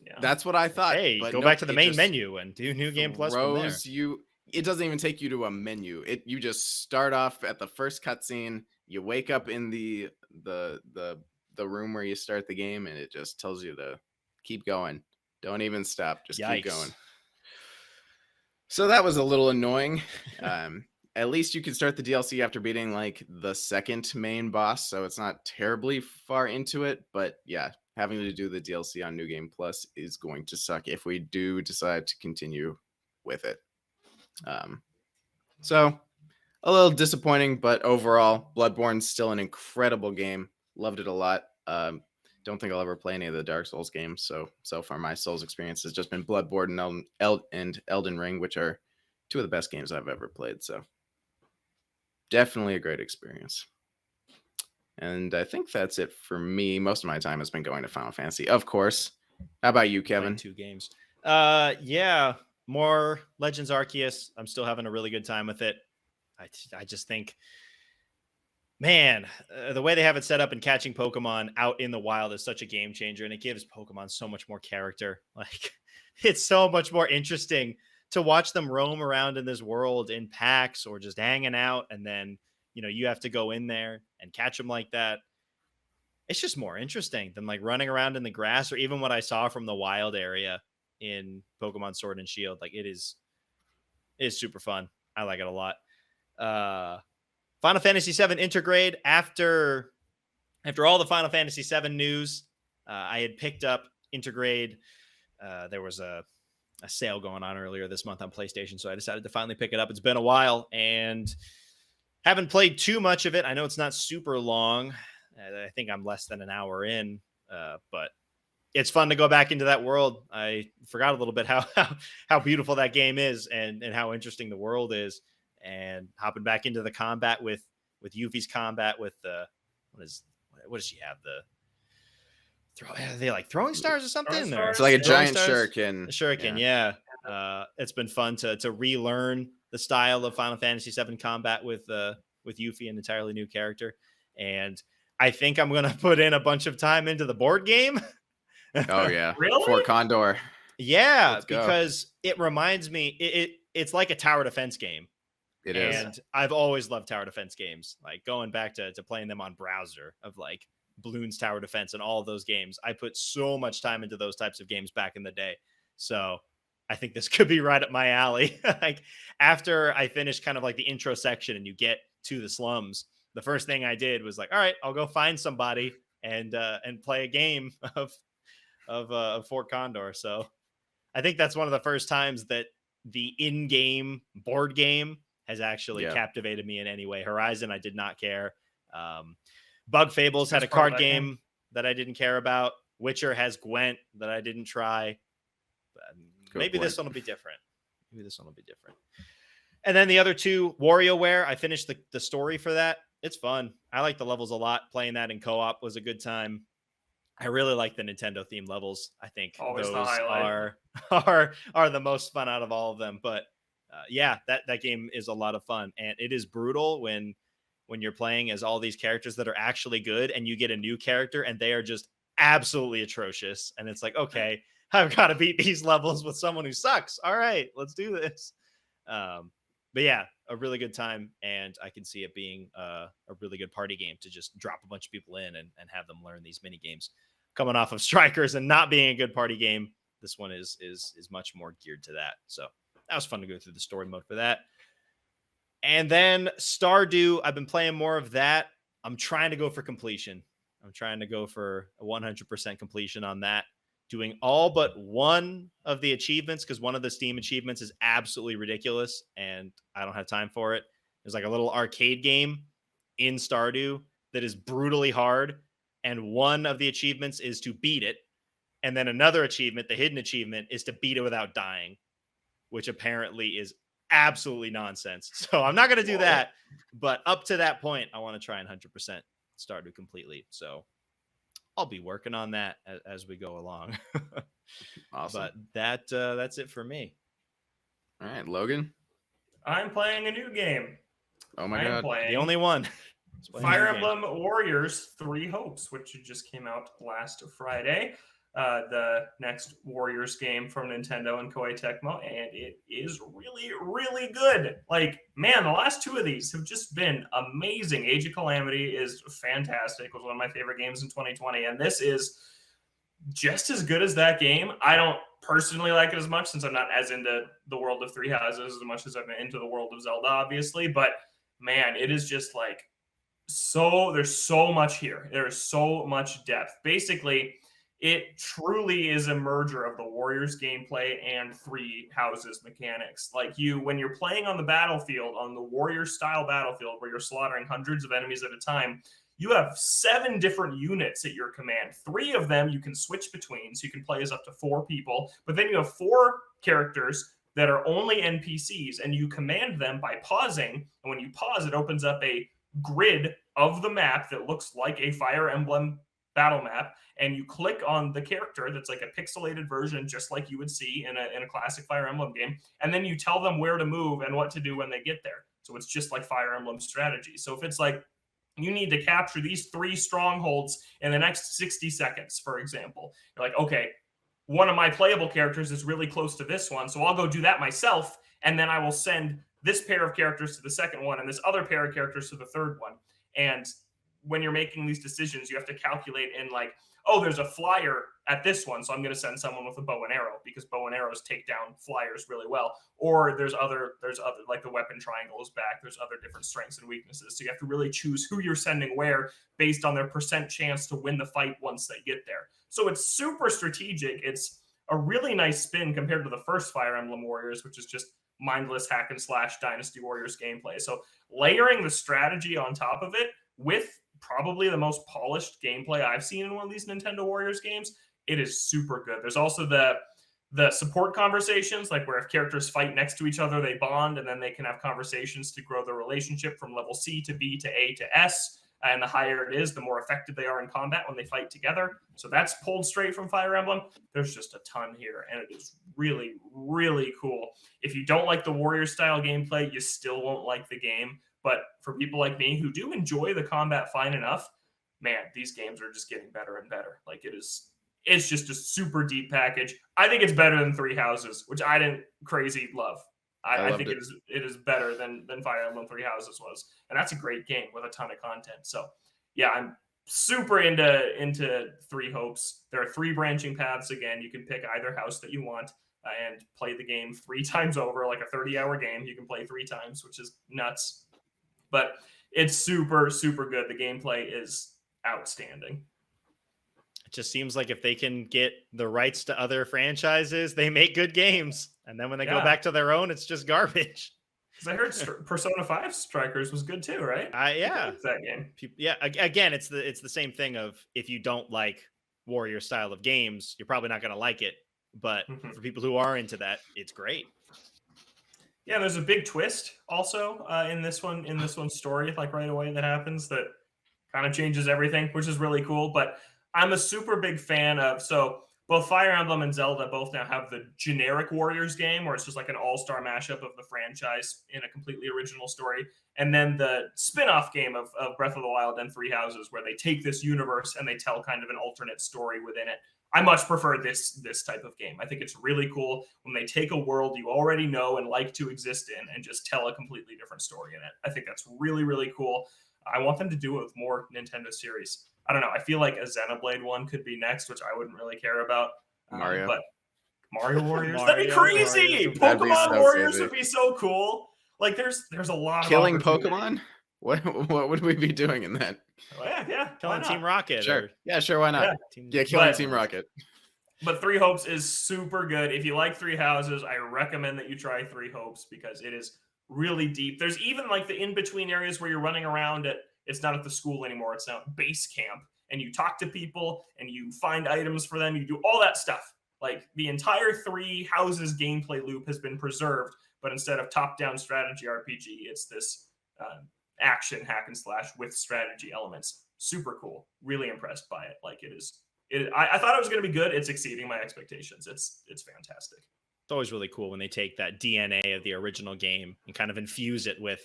Yeah. that's what I thought. Hey, but go nope, back to the it main just menu and do New Game Plus from there. throws you. It doesn't even take you to a menu. You just start off at the first cutscene. You wake up in the room where you start the game, and it just tells you to keep going. Don't even stop. Just keep going. So that was a little annoying. At least you can start the DLC after beating like the second main boss, so it's not terribly far into it. But yeah, having to do the DLC on New Game Plus is going to suck if we do decide to continue with it. So a little disappointing, but overall, Bloodborne's still an incredible game. Loved it a lot. don't think I'll ever play any of the Dark Souls games. So far, my Souls experience has just been Bloodborne and Elden Ring, which are two of the best games I've ever played. So definitely a great experience. And I think that's it for me. Most of my time has been going to Final Fantasy, of course. How about you, Kevin? Playing 2 games. Yeah, more Legends Arceus. I'm still having a really good time with it. I just think, man, the way they have it set up and catching Pokemon out in the wild is such a game changer, and it gives Pokemon so much more character. Like, it's so much more interesting to watch them roam around in this world in packs or just hanging out, and then you have to go in there and catch them like that. It's just more interesting than like running around in the grass, or even what I saw from the wild area in Pokemon Sword and Shield. Like, it is super fun. I like it a lot. Final Fantasy VII Intergrade. After all the Final Fantasy VII news, I had picked up Intergrade. There was a sale going on earlier this month on PlayStation, so I decided to finally pick it up. It's been a while and haven't played too much of it. I know it's not super long. I think I'm less than an hour in, but it's fun to go back into that world. I forgot a little bit how beautiful that game is and how interesting the world is, and hopping back into the combat with Yuffie's combat with the what does she have? Are they like throwing stars or something? Stars? It's like a Throwing giant stars? shuriken. Shuriken, yeah. It's been fun to relearn the style of Final Fantasy VII combat with Yuffie, an entirely new character, and I think I'm going to put in a bunch of time into the board game. Oh, yeah. Really? Fort Condor. Yeah, Let's go. because it reminds me, it's like a tower defense game. It is. And I've always loved tower defense games, like going back to playing them on browser of like Bloons Tower Defense and all of those games. I put so much time into those types of games back in the day. So I think this could be right up my alley. Like, after I finished kind of like the intro section and you get to the slums, the first thing I did was like, all right, I'll go find somebody and play a game of Fort Condor. So I think that's one of the first times that the in-game board game has actually captivated me in any way. Horizon, I did not care. Bug Fables had a card game that I didn't care about. Witcher has Gwent that I didn't try. Maybe this one will be different. And then the other two, WarioWare, I finished the story for that. It's fun. I like the levels a lot. Playing that in co-op was a good time. I really like the Nintendo themed levels. I think Always those the are the most fun out of all of them. But yeah, that game is a lot of fun, and it is brutal when you're playing as all these characters that are actually good, and you get a new character and they are just absolutely atrocious. And it's like, okay, I've got to beat these levels with someone who sucks. All right, let's do this. But yeah, a really good time, and I can see it being a really good party game to just drop a bunch of people in and have them learn these mini games. Coming off of Strikers and not being a good party game, this one is much more geared to that. So that was fun to go through the story mode for that. And then Stardew, I've been playing more of that. I'm trying to go for completion. I'm trying to go for a 100% completion on that. Doing all but one of the achievements, because one of the Steam achievements is absolutely ridiculous and I don't have time for it. There's like a little arcade game in Stardew that is brutally hard, and one of the achievements is to beat it, and then another achievement, the hidden achievement, is to beat it without dying, which apparently is absolutely nonsense. So I'm not going to do that, but up to that point, I want to try and 100% Stardew completely. So I'll be working on that as we go along. Awesome. But that's it for me. All right, Logan. I'm playing a new game. Oh my God. The only one. Fire Emblem Warriors 3 Hopes, which just came out last Friday. The next Warriors game from Nintendo and Koei Tecmo, and it is really, really good. Like, man, the last two of these have just been amazing. Age of Calamity is fantastic. It was one of my favorite games in 2020, and this is just as good as that game. I don't personally like it as much since I'm not as into the world of Three Houses as much as I've been into the world of Zelda, obviously, but man, it is just like there's so much here. There is so much depth. Basically, it truly is a merger of the Warriors gameplay and Three Houses mechanics. Like, when you're playing on the battlefield, on the Warriors style battlefield where you're slaughtering hundreds of enemies at a time, you have 7 different units at your command. 3 of them you can switch between, so you can play as up to 4 people. But then you have 4 characters that are only NPCs, and you command them by pausing. And when you pause, it opens up a grid of the map that looks like a Fire Emblem battle map, and you click on the character that's like a pixelated version, just like you would see in a classic Fire Emblem game, and then you tell them where to move and what to do when they get there. So it's just like Fire Emblem strategy. So if it's like, you need to capture these 3 strongholds in the next 60 seconds, for example, you're like, okay, one of my playable characters is really close to this one, so I'll go do that myself, and then I will send this pair of characters to the second one and this other pair of characters to the third one. And when you're making these decisions, you have to calculate in like, oh, there's a flyer at this one, so I'm going to send someone with a bow and arrow because bow and arrows take down flyers really well. Or there's other like the weapon triangle is back. There's other different strengths and weaknesses. So you have to really choose who you're sending where based on their percent chance to win the fight once they get there. So it's super strategic. It's a really nice spin compared to the first Fire Emblem Warriors, which is just mindless hack and slash Dynasty Warriors gameplay. So layering the strategy on top of it with probably the most polished gameplay I've seen in one of these Nintendo Warriors games, it is super good. There's also the support conversations, like where if characters fight next to each other, they bond, and then they can have conversations to grow the relationship from level C to B to A to S. And the higher it is, the more effective they are in combat when they fight together. So that's pulled straight from Fire Emblem. There's just a ton here, and it is really, really cool. If you don't like the Warrior-style gameplay, you still won't like the game. But for people like me who do enjoy the combat fine enough, man, these games are just getting better and better. Like it's just a super deep package. I think it's better than Three Houses, which I didn't crazy love. I think it is better than Fire Emblem Three Houses was. And that's a great game with a ton of content. So yeah, I'm super into Three Hopes. There are 3 branching paths. Again, you can pick either house that you want and play the game 3 times over, like a 30-hour game. You can play 3 times, which is nuts. But it's super, super good. The gameplay is outstanding. It just seems like if they can get the rights to other franchises, they make good games. And then when they go back to their own, it's just garbage. Because I heard Persona 5 Strikers was good too, right? Yeah. That game. Yeah. Again, it's the same thing of if you don't like Warrior style of games, you're probably not going to like it. But for people who are into that, it's great. Yeah, there's a big twist also in this one's story, like right away that happens that kind of changes everything, which is really cool. But I'm a super big fan of, so both Fire Emblem and Zelda both now have the generic Warriors game, where it's just like an all-star mashup of the franchise in a completely original story. And then the spin-off game of Breath of the Wild and Three Houses, where they take this universe and they tell kind of an alternate story within it. I much prefer this type of game. I think it's really cool when they take a world you already know and like to exist in and just tell a completely different story in it. I think that's really, really cool. I want them to do it with more Nintendo series. I don't know. I feel like a Xenoblade one could be next, which I wouldn't really care about. Mario. But Mario Warriors, that'd be crazy. Pokemon Warriors would be so cool. Like there's a lot of killing Pokemon. What would we be doing in that? Oh, yeah. Killing Team Rocket. Sure. Yeah, sure. Why not? Yeah, killing Team Rocket. But Three Hopes is super good. If you like Three Houses, I recommend that you try Three Hopes because it is really deep. There's even like the in-between areas where you're running around it's not at the school anymore. It's now at base camp. And you talk to people and you find items for them. You do all that stuff. Like the entire Three Houses gameplay loop has been preserved. But instead of top-down strategy RPG, it's this action hack and slash with strategy elements. Super cool. Really impressed by it. Like I thought it was going to be good. It's exceeding my expectations. It's fantastic. It's always really cool when they take that DNA of the original game and kind of infuse it with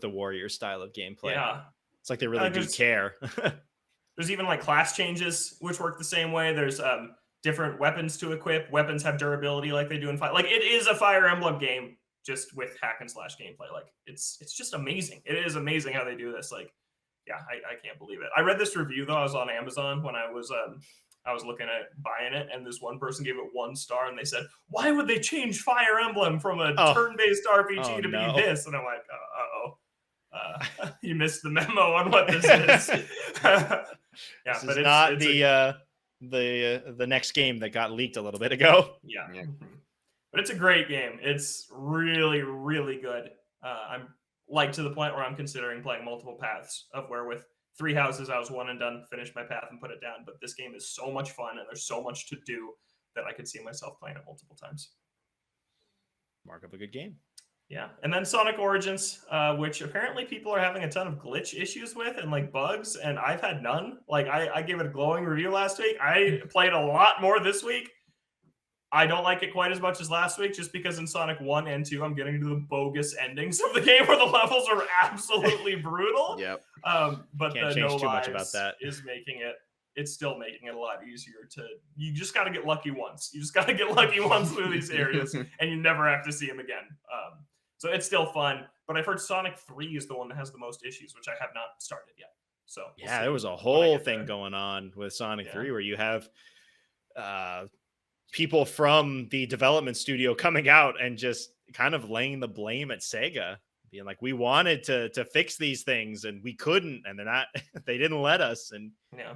a Warrior style of gameplay. Yeah. It's like they really do care. There's even like class changes, which work the same way. There's different weapons to equip. Weapons have durability like they do in Fire. Like it is a Fire Emblem game just with hack and slash gameplay. Like it's just amazing. It is amazing how they do this. Like, yeah, I can't believe it. I read this review though. I was on Amazon when I was looking at buying it, and this one person gave it 1 star, and they said, "Why would they change Fire Emblem from a turn-based RPG to be this?" And I'm like, you missed the memo on what this is. Yeah, this is not the next game that got leaked a little bit ago. Yeah. But it's a great game. It's really, really good. I'm like to the point where I'm considering playing multiple paths of where with 3 houses, I was one and done, finished my path and put it down. But this game is so much fun and there's so much to do that I could see myself playing it multiple times. Mark of a good game. Yeah. And then Sonic Origins, which apparently people are having a ton of glitch issues with and like bugs, and I've had none. Like I gave it a glowing review last week. I played a lot more this week. I don't like it quite as much as last week, just because in Sonic 1 and 2, I'm getting into the bogus endings of the game where the levels are absolutely brutal. Yep. But Can't the change no too much lives about that. is making it. It's still making it a lot easier to. You just got to get lucky once. You just got to get lucky once through these areas, and you never have to see them again. So it's still fun. But I've heard Sonic 3 is the one that has the most issues, which I have not started yet. So we'll Yeah, see there was a when I whole get thing there. going on with Sonic Yeah. 3 where you have people from the development studio coming out and just kind of laying the blame at Sega, being like, we wanted to fix these things and we couldn't, and they're not they didn't let us. And Yeah.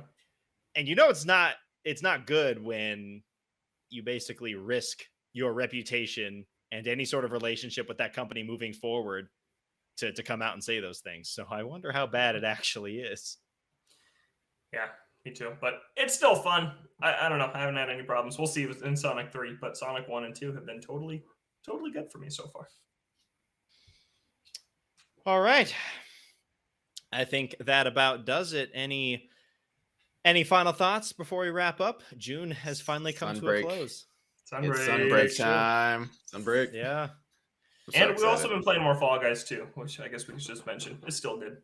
it's not good when you basically risk your reputation and any sort of relationship with that company moving forward to come out and say those things. So I wonder how bad it actually is. Yeah, me too. But it's still fun. I don't know. I haven't had any problems. We'll see in Sonic 3, but Sonic 1 and 2 have been totally good for me so far. All right. I think that about does it. Any final thoughts before we wrap up? June has finally come to a Sunbreak. close. It's sunbreak That's true. time. Sunbreak. Yeah. I'm so And we've also excited. been playing more Fall Guys too, which I guess we could just mention. It's still good.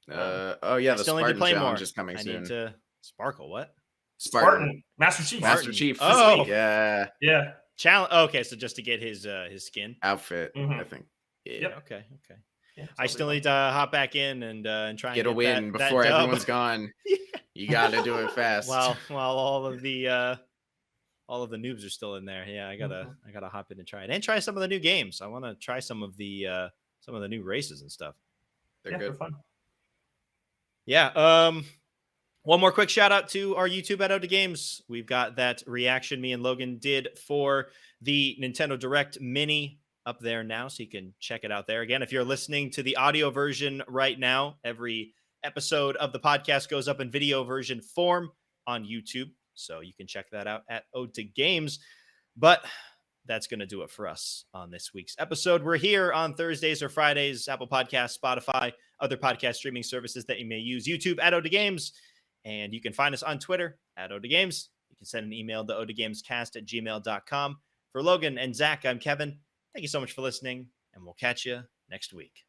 Oh yeah, I the still need to Spartan play challenge more. is coming I soon. need to Sparkle. What? Spartan. Master Chief. Master Chief. Oh. This week. Yeah. Yeah. Challenge. Okay, so just to get his skin. Outfit. Mhm. I think. Yeah. Yep. Okay. Yeah, I still need to hop back in and try Get and a win that before dub. everyone's gone. You got to do it fast. While all of the noobs are still in there. Yeah, I gotta hop in and try it and try some of the new games. I want to try some of the new races and stuff. They're good. They're fun. Yeah. One more quick shout out to our YouTube at Ode Games. We've got that reaction me and Logan did for the Nintendo Direct Mini up there now, so you can check it out there. Again, if you're listening to the audio version right now, every episode of the podcast goes up in video version form on YouTube, so you can check that out at Ode to Games. But that's going to do it for us on this week's episode. We're here on Thursdays or Fridays, Apple Podcasts, Spotify, other podcast streaming services that you may use, YouTube at Ode Games, and you can find us on Twitter at Ode Games. You can send an email to odegamescast@gmail.com. For Logan and Zach, I'm Kevin. Thank you so much for listening, and we'll catch you next week.